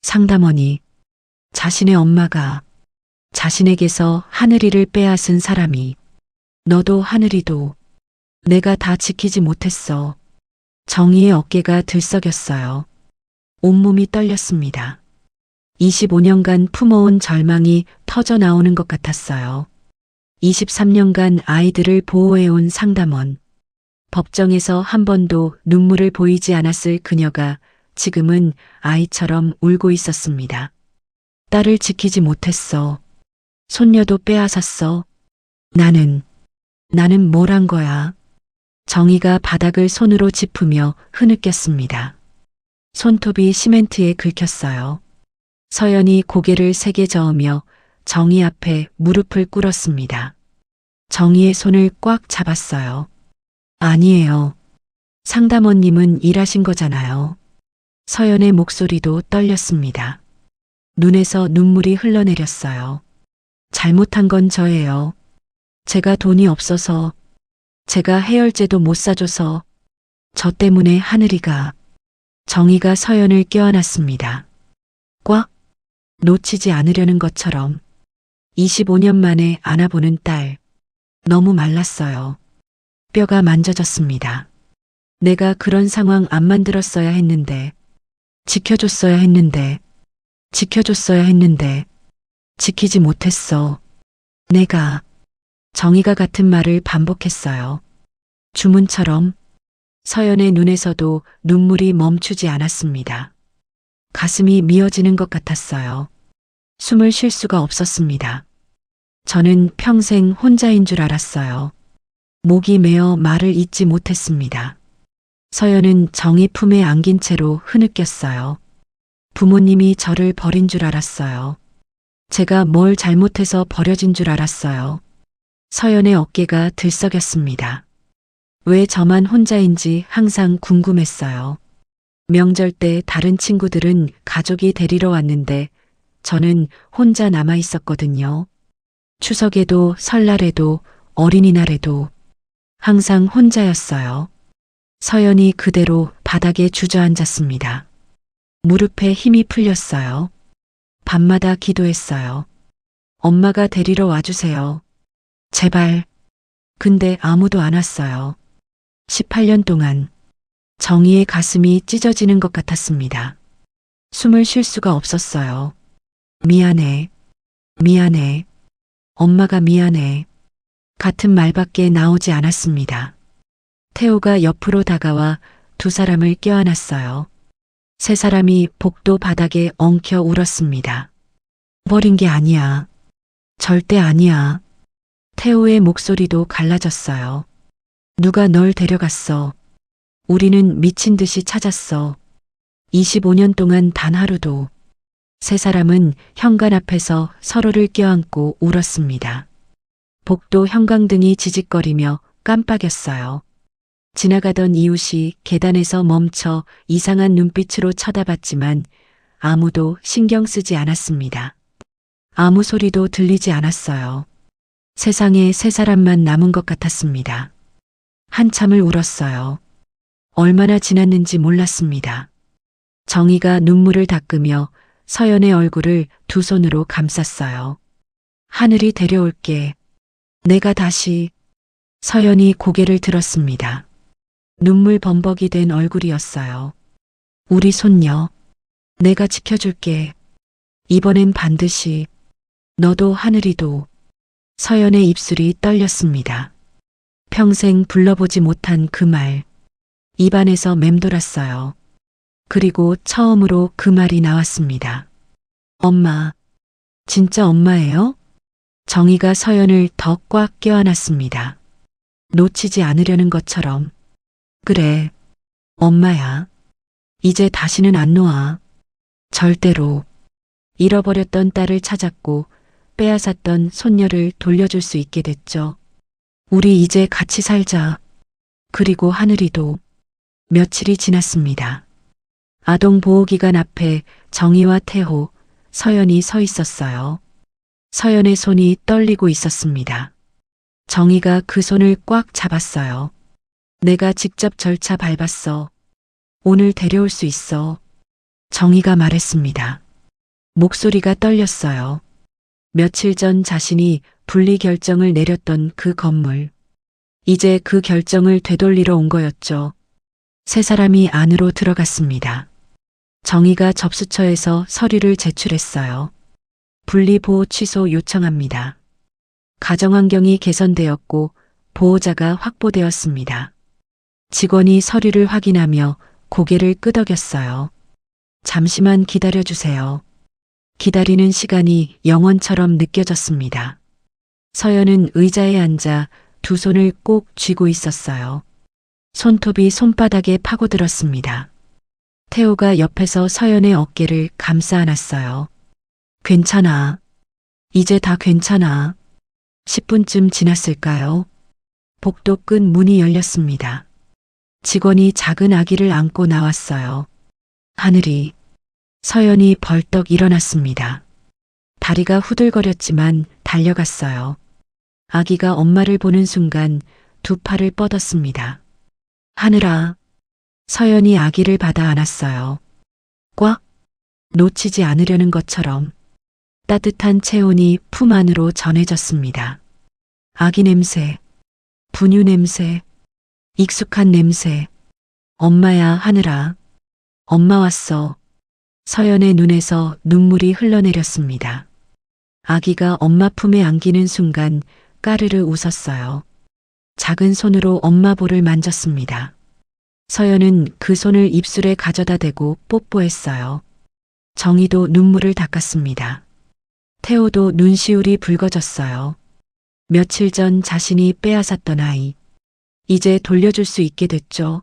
상담원이, 자신의 엄마가 자신에게서 하늘이를 빼앗은 사람이, 너도 하늘이도 내가 다 지키지 못했어. 정희의 어깨가 들썩였어요. 온몸이 떨렸습니다. 25년간 품어온 절망이 터져 나오는 것 같았어요. 23년간 아이들을 보호해온 상담원. 법정에서 한 번도 눈물을 보이지 않았을 그녀가 지금은 아이처럼 울고 있었습니다. 딸을 지키지 못했어. 손녀도 빼앗았어. 나는 뭘 한 거야. 정희가 바닥을 손으로 짚으며 흐느꼈습니다. 손톱이 시멘트에 긁혔어요. 서연이 고개를 세게 저으며 정희 앞에 무릎을 꿇었습니다. 정희의 손을 꽉 잡았어요. 아니에요. 상담원님은 일하신 거잖아요. 서연의 목소리도 떨렸습니다. 눈에서 눈물이 흘러내렸어요. 잘못한 건 저예요. 제가 돈이 없어서, 제가 해열제도 못 사줘서, 저 때문에 하늘이가. 정희가 서연을 껴안았습니다. 꽉 놓치지 않으려는 것처럼. 25년 만에 안아보는 딸. 너무 말랐어요. 뼈가 만져졌습니다. 내가 그런 상황 안 만들었어야 했는데, 지켜줬어야 했는데, 지키지 못했어. 내가. 정희가 같은 말을 반복했어요. 주문처럼. 서연의 눈에서도 눈물이 멈추지 않았습니다. 가슴이 미어지는 것 같았어요. 숨을 쉴 수가 없었습니다. 저는 평생 혼자인 줄 알았어요. 목이 메어 말을 잇지 못했습니다. 서연은 정희 품에 안긴 채로 흐느꼈어요. 부모님이 저를 버린 줄 알았어요. 제가 뭘 잘못해서 버려진 줄 알았어요. 서연의 어깨가 들썩였습니다. 왜 저만 혼자인지 항상 궁금했어요. 명절 때 다른 친구들은 가족이 데리러 왔는데 저는 혼자 남아 있었거든요. 추석에도 설날에도 어린이날에도 항상 혼자였어요. 서연이 그대로 바닥에 주저앉았습니다. 무릎에 힘이 풀렸어요. 밤마다 기도했어요. 엄마가 데리러 와주세요. 제발. 근데 아무도 안 왔어요. 18년 동안 정희의 가슴이 찢어지는 것 같았습니다. 숨을 쉴 수가 없었어요. 미안해. 엄마가 미안해. 같은 말밖에 나오지 않았습니다. 태호가 옆으로 다가와 두 사람을 껴안았어요. 세 사람이 복도 바닥에 엉켜 울었습니다. 버린 게 아니야. 절대 아니야. 태호의 목소리도 갈라졌어요. 누가 널 데려갔어. 우리는 미친 듯이 찾았어. 25년 동안 단 하루도. 세 사람은 현관 앞에서 서로를 껴안고 울었습니다. 복도 형광등이 지직거리며 깜빡였어요. 지나가던 이웃이 계단에서 멈춰 이상한 눈빛으로 쳐다봤지만 아무도 신경 쓰지 않았습니다. 아무 소리도 들리지 않았어요. 세상에 세 사람만 남은 것 같았습니다. 한참을 울었어요. 얼마나 지났는지 몰랐습니다. 정희가 눈물을 닦으며 서연의 얼굴을 두 손으로 감쌌어요. 하늘이 데려올게. 내가 다시. 서연이 고개를 들었습니다. 눈물 범벅이 된 얼굴이었어요. 우리 손녀. 내가 지켜줄게. 이번엔 반드시. 너도 하늘이도. 서연의 입술이 떨렸습니다. 평생 불러보지 못한 그 말. 입안에서 맴돌았어요. 그리고 처음으로 그 말이 나왔습니다. 엄마. 진짜 엄마예요? 정희가 서연을 더 꽉 껴안았습니다. 놓치지 않으려는 것처럼. 그래. 엄마야. 이제 다시는 안 놓아. 절대로. 잃어버렸던 딸을 찾았고 빼앗았던 손녀를 돌려줄 수 있게 됐죠. 우리 이제 같이 살자. 그리고 하늘이도. 며칠이 지났습니다. 아동보호기관 앞에 정희와 태호, 서연이 서 있었어요. 서연의 손이 떨리고 있었습니다. 정희가 그 손을 꽉 잡았어요. 내가 직접 절차 밟았어. 오늘 데려올 수 있어. 정희가 말했습니다. 목소리가 떨렸어요. 며칠 전 자신이 분리 결정을 내렸던 그 건물. 이제 그 결정을 되돌리러 온 거였죠. 세 사람이 안으로 들어갔습니다. 정희가 접수처에서 서류를 제출했어요. 분리보호 취소 요청합니다. 가정환경이 개선되었고 보호자가 확보되었습니다. 직원이 서류를 확인하며 고개를 끄덕였어요. 잠시만 기다려주세요. 기다리는 시간이 영원처럼 느껴졌습니다. 서연은 의자에 앉아 두 손을 꼭 쥐고 있었어요. 손톱이 손바닥에 파고들었습니다. 태호가 옆에서 서연의 어깨를 감싸 안았어요. 괜찮아. 이제 다 괜찮아. 10분쯤 지났을까요? 복도 끝 문이 열렸습니다. 직원이 작은 아기를 안고 나왔어요. 하늘이. 서연이 벌떡 일어났습니다. 다리가 후들거렸지만 달려갔어요. 아기가 엄마를 보는 순간 두 팔을 뻗었습니다. 하늘아. 서연이 아기를 받아 안았어요. 꽉. 놓치지 않으려는 것처럼. 따뜻한 체온이 품 안으로 전해졌습니다. 아기 냄새. 분유 냄새. 익숙한 냄새. 엄마야, 하늘아. 엄마 왔어. 서연의 눈에서 눈물이 흘러내렸습니다. 아기가 엄마 품에 안기는 순간 까르르 웃었어요. 작은 손으로 엄마 볼을 만졌습니다. 서연은 그 손을 입술에 가져다 대고 뽀뽀했어요. 정희도 눈물을 닦았습니다. 태호도 눈시울이 붉어졌어요. 며칠 전 자신이 빼앗았던 아이. 이제 돌려줄 수 있게 됐죠.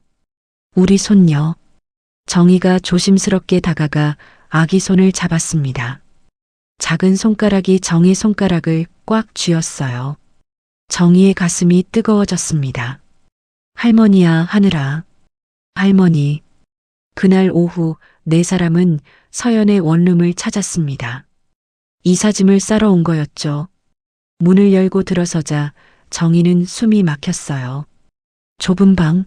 우리 손녀. 정희가 조심스럽게 다가가 아기 손을 잡았습니다. 작은 손가락이 정희 손가락을 꽉 쥐었어요. 정희의 가슴이 뜨거워졌습니다. 할머니야, 하늘아. 할머니. 그날 오후 네 사람은 서연의 원룸을 찾았습니다. 이삿짐을 싸러 온 거였죠. 문을 열고 들어서자 정희는 숨이 막혔어요. 좁은 방,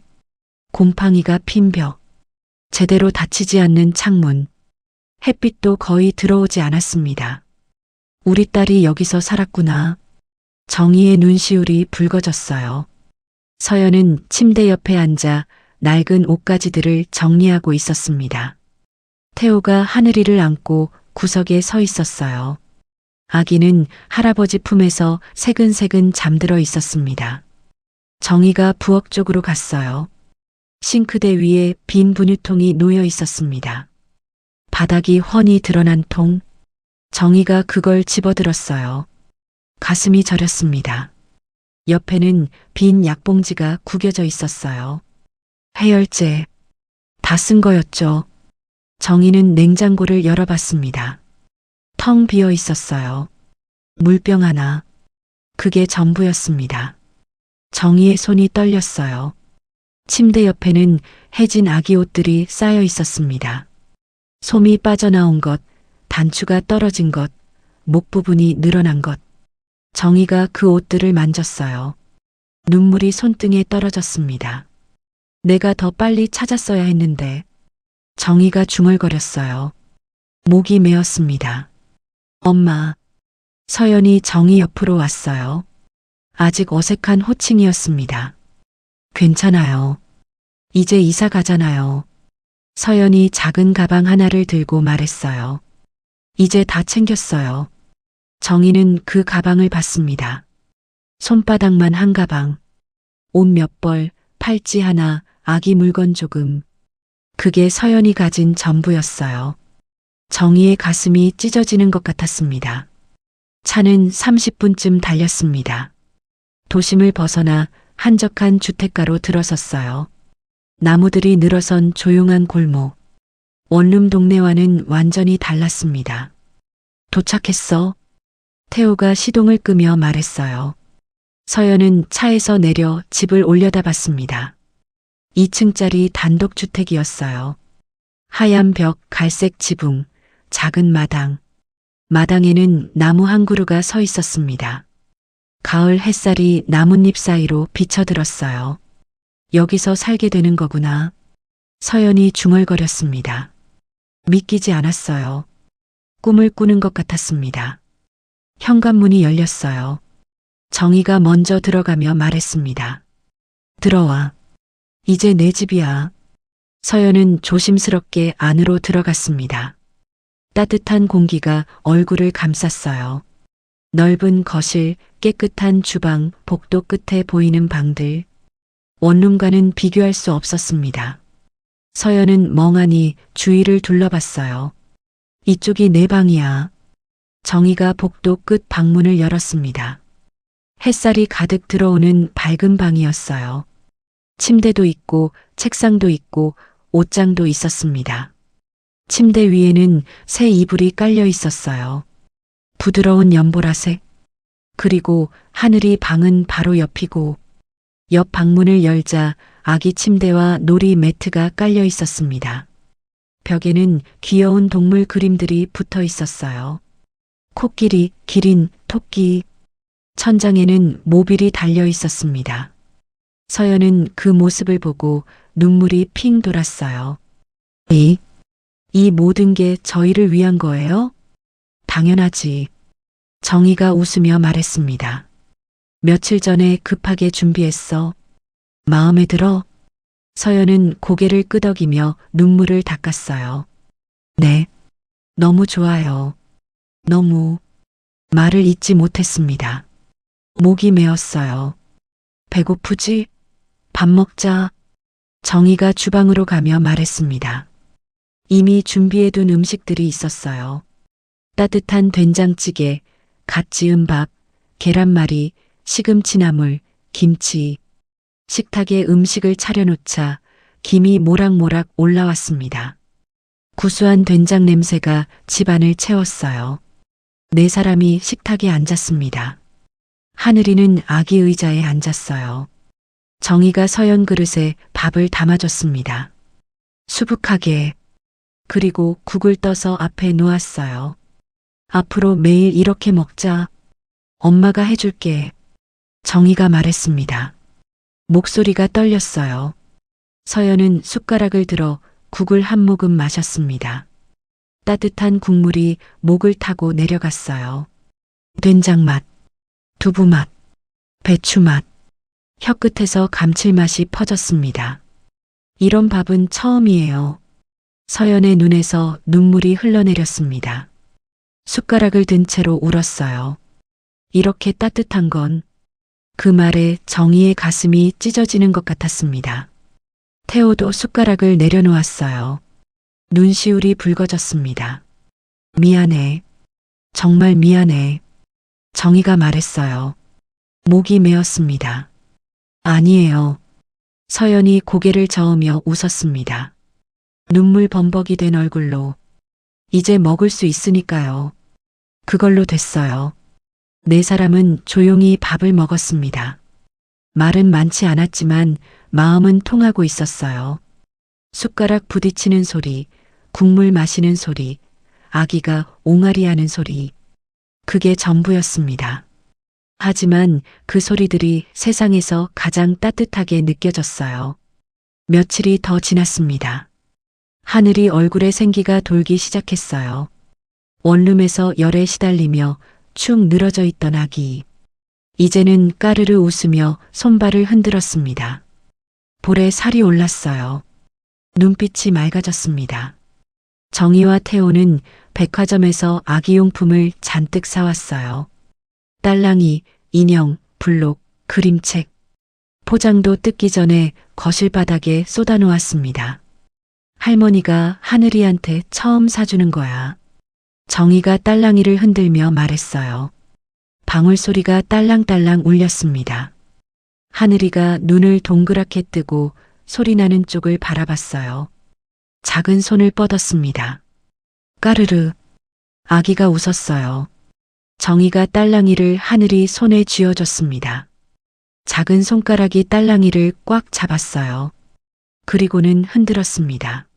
곰팡이가 핀 벽, 제대로 닫히지 않는 창문, 햇빛도 거의 들어오지 않았습니다. 우리 딸이 여기서 살았구나. 정희의 눈시울이 붉어졌어요. 서연은 침대 옆에 앉아 낡은 옷가지들을 정리하고 있었습니다. 태호가 하늘이를 안고 구석에 서 있었어요. 아기는 할아버지 품에서 새근새근 잠들어 있었습니다. 정희가 부엌 쪽으로 갔어요. 싱크대 위에 빈 분유통이 놓여 있었습니다. 바닥이 훤히 드러난 통. 정희가 그걸 집어들었어요. 가슴이 저렸습니다. 옆에는 빈 약봉지가 구겨져 있었어요. 해열제. 다 쓴 거였죠. 정희는 냉장고를 열어봤습니다. 텅 비어 있었어요. 물병 하나. 그게 전부였습니다. 정희의 손이 떨렸어요. 침대 옆에는 해진 아기 옷들이 쌓여 있었습니다. 솜이 빠져나온 것, 단추가 떨어진 것, 목 부분이 늘어난 것. 정희가 그 옷들을 만졌어요. 눈물이 손등에 떨어졌습니다. 내가 더 빨리 찾았어야 했는데. 정희가 중얼거렸어요. 목이 메었습니다. 엄마. 서연이 정희 옆으로 왔어요. 아직 어색한 호칭이었습니다. 괜찮아요. 이제 이사 가잖아요. 서연이 작은 가방 하나를 들고 말했어요. 이제 다 챙겼어요. 정희는 그 가방을 봤습니다. 손바닥만 한 가방. 옷 몇 벌, 팔찌 하나, 아기 물건 조금. 그게 서연이 가진 전부였어요. 정희의 가슴이 찢어지는 것 같았습니다. 차는 30분쯤 달렸습니다. 도심을 벗어나 한적한 주택가로 들어섰어요. 나무들이 늘어선 조용한 골목. 원룸 동네와는 완전히 달랐습니다. 도착했어. 태호가 시동을 끄며 말했어요. 서연은 차에서 내려 집을 올려다봤습니다. 2층짜리 단독주택이었어요. 하얀 벽, 갈색 지붕, 작은 마당. 마당에는 나무 한 그루가 서 있었습니다. 가을 햇살이 나뭇잎 사이로 비쳐들었어요. 여기서 살게 되는 거구나. 서연이 중얼거렸습니다. 믿기지 않았어요. 꿈을 꾸는 것 같았습니다. 현관문이 열렸어요. 정희가 먼저 들어가며 말했습니다. 들어와. 이제 내 집이야. 서연은 조심스럽게 안으로 들어갔습니다. 따뜻한 공기가 얼굴을 감쌌어요. 넓은 거실, 깨끗한 주방, 복도 끝에 보이는 방들. 원룸과는 비교할 수 없었습니다. 서연은 멍하니 주위를 둘러봤어요. 이쪽이 내 방이야. 정희가 복도 끝 방문을 열었습니다. 햇살이 가득 들어오는 밝은 방이었어요. 침대도 있고 책상도 있고 옷장도 있었습니다. 침대 위에는 새 이불이 깔려 있었어요. 부드러운 연보라색. 그리고 하늘이 방은 바로 옆이고 옆 방문을 열자 아기 침대와 놀이 매트가 깔려 있었습니다. 벽에는 귀여운 동물 그림들이 붙어 있었어요. 코끼리, 기린, 토끼. 천장에는 모빌이 달려 있었습니다. 서연은 그 모습을 보고 눈물이 핑 돌았어요. 이 모든 게 저희를 위한 거예요? 당연하지. 정희가 웃으며 말했습니다. 며칠 전에 급하게 준비했어. 마음에 들어? 서연은 고개를 끄덕이며 눈물을 닦았어요. 네. 너무 좋아요. 너무. 말을 잇지 못했습니다. 목이 메었어요. 배고프지? 밥 먹자. 정희가 주방으로 가며 말했습니다. 이미 준비해둔 음식들이 있었어요. 따뜻한 된장찌개, 갓 지은 밥, 계란말이, 시금치나물, 김치. 식탁에 음식을 차려놓자 김이 모락모락 올라왔습니다. 구수한 된장 냄새가 집안을 채웠어요. 네 사람이 식탁에 앉았습니다. 하늘이는 아기 의자에 앉았어요. 정희가 서연 그릇에 밥을 담아줬습니다. 수북하게. 그리고 국을 떠서 앞에 놓았어요. 앞으로 매일 이렇게 먹자. 엄마가 해줄게. 정희가 말했습니다. 목소리가 떨렸어요. 서연은 숟가락을 들어 국을 한 모금 마셨습니다. 따뜻한 국물이 목을 타고 내려갔어요. 된장 맛, 두부 맛, 배추 맛, 혀끝에서 감칠맛이 퍼졌습니다. 이런 밥은 처음이에요. 서연의 눈에서 눈물이 흘러내렸습니다. 숟가락을 든 채로 울었어요. 이렇게 따뜻한 건. 그 말에 정희의 가슴이 찢어지는 것 같았습니다. 태호도 숟가락을 내려놓았어요. 눈시울이 붉어졌습니다. 미안해. 정말 미안해. 정희가 말했어요. 목이 메었습니다. 아니에요. 서연이 고개를 저으며 웃었습니다. 눈물 범벅이 된 얼굴로. 이제 먹을 수 있으니까요. 그걸로 됐어요. 네 사람은 조용히 밥을 먹었습니다. 말은 많지 않았지만 마음은 통하고 있었어요. 숟가락 부딪히는 소리, 국물 마시는 소리, 아기가 옹알이하는 소리. 그게 전부였습니다. 하지만 그 소리들이 세상에서 가장 따뜻하게 느껴졌어요. 며칠이 더 지났습니다. 하늘이 얼굴에 생기가 돌기 시작했어요. 원룸에서 열에 시달리며 축 늘어져 있던 아기. 이제는 까르르 웃으며 손발을 흔들었습니다. 볼에 살이 올랐어요. 눈빛이 맑아졌습니다. 정희와 태호는 백화점에서 아기용품을 잔뜩 사왔어요. 딸랑이, 인형, 블록, 그림책. 포장도 뜯기 전에 거실 바닥에 쏟아놓았습니다. 할머니가 하늘이한테 처음 사주는 거야. 정희가 딸랑이를 흔들며 말했어요. 방울소리가 딸랑딸랑 울렸습니다. 하늘이가 눈을 동그랗게 뜨고 소리나는 쪽을 바라봤어요. 작은 손을 뻗었습니다. 까르르. 아기가 웃었어요. 정희가 딸랑이를 하늘이 손에 쥐어줬습니다. 작은 손가락이 딸랑이를 꽉 잡았어요. 그리고는 흔들었습니다.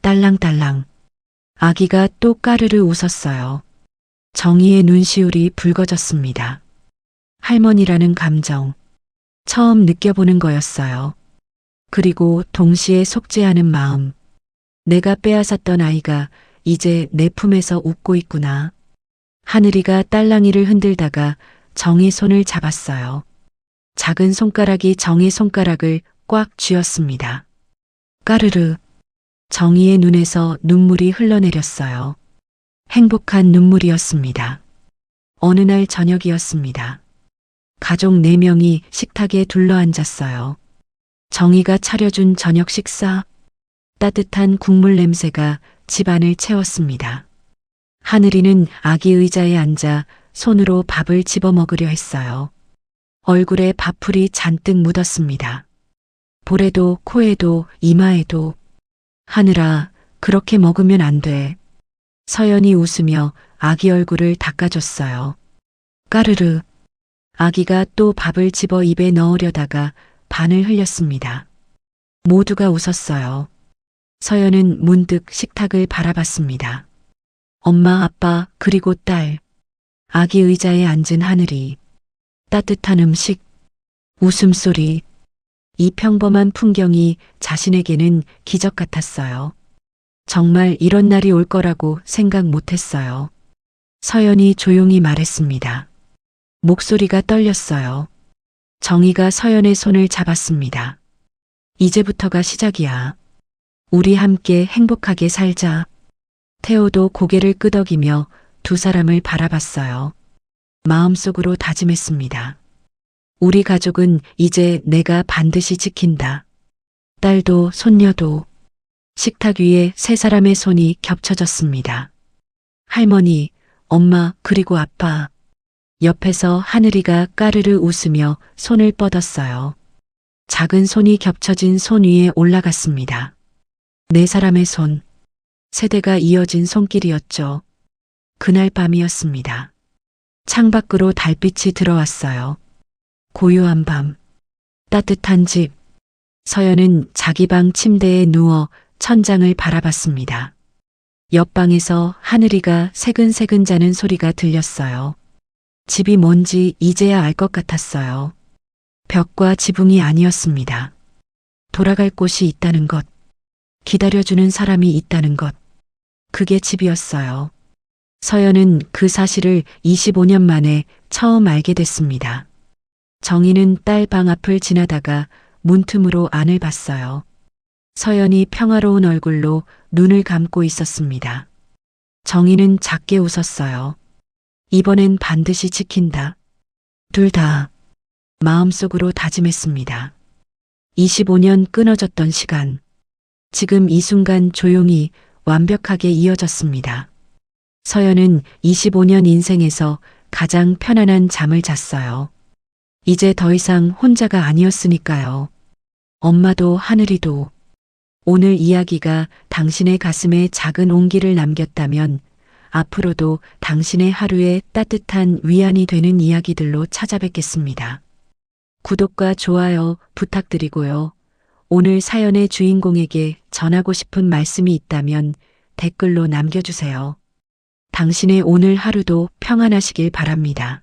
딸랑딸랑. 아기가 또 까르르 웃었어요. 정희의 눈시울이 붉어졌습니다. 할머니라는 감정, 처음 느껴보는 거였어요. 그리고 동시에 속죄하는 마음. 내가 빼앗았던 아이가 이제 내 품에서 웃고 있구나. 하늘이가 딸랑이를 흔들다가 정희 손을 잡았어요. 작은 손가락이 정희 손가락을 꽉 쥐었습니다. 까르르. 정희의 눈에서 눈물이 흘러내렸어요. 행복한 눈물이었습니다. 어느 날 저녁이었습니다. 가족 4명이 식탁에 둘러앉았어요. 정희가 차려준 저녁 식사. 따뜻한 국물 냄새가 집안을 채웠습니다. 하늘이는 아기 의자에 앉아 손으로 밥을 집어 먹으려 했어요. 얼굴에 밥풀이 잔뜩 묻었습니다. 볼에도 코에도 이마에도. 하늘아, 그렇게 먹으면 안 돼. 서연이 웃으며 아기 얼굴을 닦아줬어요. 까르르. 아기가 또 밥을 집어 입에 넣으려다가 반을 흘렸습니다. 모두가 웃었어요. 서연은 문득 식탁을 바라봤습니다. 엄마, 아빠, 그리고 딸. 아기 의자에 앉은 하늘이. 따뜻한 음식. 웃음소리. 이 평범한 풍경이 자신에게는 기적 같았어요. 정말 이런 날이 올 거라고 생각 못했어요. 서연이 조용히 말했습니다. 목소리가 떨렸어요. 정희가 서연의 손을 잡았습니다. 이제부터가 시작이야. 우리 함께 행복하게 살자. 태호도 고개를 끄덕이며 두 사람을 바라봤어요. 마음속으로 다짐했습니다. 우리 가족은 이제 내가 반드시 지킨다. 딸도 손녀도. 식탁 위에 세 사람의 손이 겹쳐졌습니다. 할머니, 엄마, 그리고 아빠. 옆에서 하늘이가 까르르 웃으며 손을 뻗었어요. 작은 손이 겹쳐진 손 위에 올라갔습니다. 4사람의 손. 세대가 이어진 손길이었죠. 그날 밤이었습니다. 창밖으로 달빛이 들어왔어요. 고요한 밤. 따뜻한 집. 서연은 자기 방 침대에 누워 천장을 바라봤습니다. 옆방에서 하늘이가 새근새근 자는 소리가 들렸어요. 집이 뭔지 이제야 알 것 같았어요. 벽과 지붕이 아니었습니다. 돌아갈 곳이 있다는 것. 기다려주는 사람이 있다는 것. 그게 집이었어요. 서연은 그 사실을 25년 만에 처음 알게 됐습니다. 정희는 딸 방 앞을 지나다가 문틈으로 안을 봤어요. 서연이 평화로운 얼굴로 눈을 감고 있었습니다. 정희는 작게 웃었어요. 이번엔 반드시 지킨다. 둘 다 마음속으로 다짐했습니다. 25년 끊어졌던 시간. 지금 이 순간 조용히 완벽하게 이어졌습니다. 서연은 25년 인생에서 가장 편안한 잠을 잤어요. 이제 더 이상 혼자가 아니었으니까요. 엄마도 하늘이도. 오늘 이야기가 당신의 가슴에 작은 온기를 남겼다면 앞으로도 당신의 하루에 따뜻한 위안이 되는 이야기들로 찾아뵙겠습니다. 구독과 좋아요 부탁드리고요. 오늘 사연의 주인공에게 전하고 싶은 말씀이 있다면 댓글로 남겨주세요. 당신의 오늘 하루도 평안하시길 바랍니다.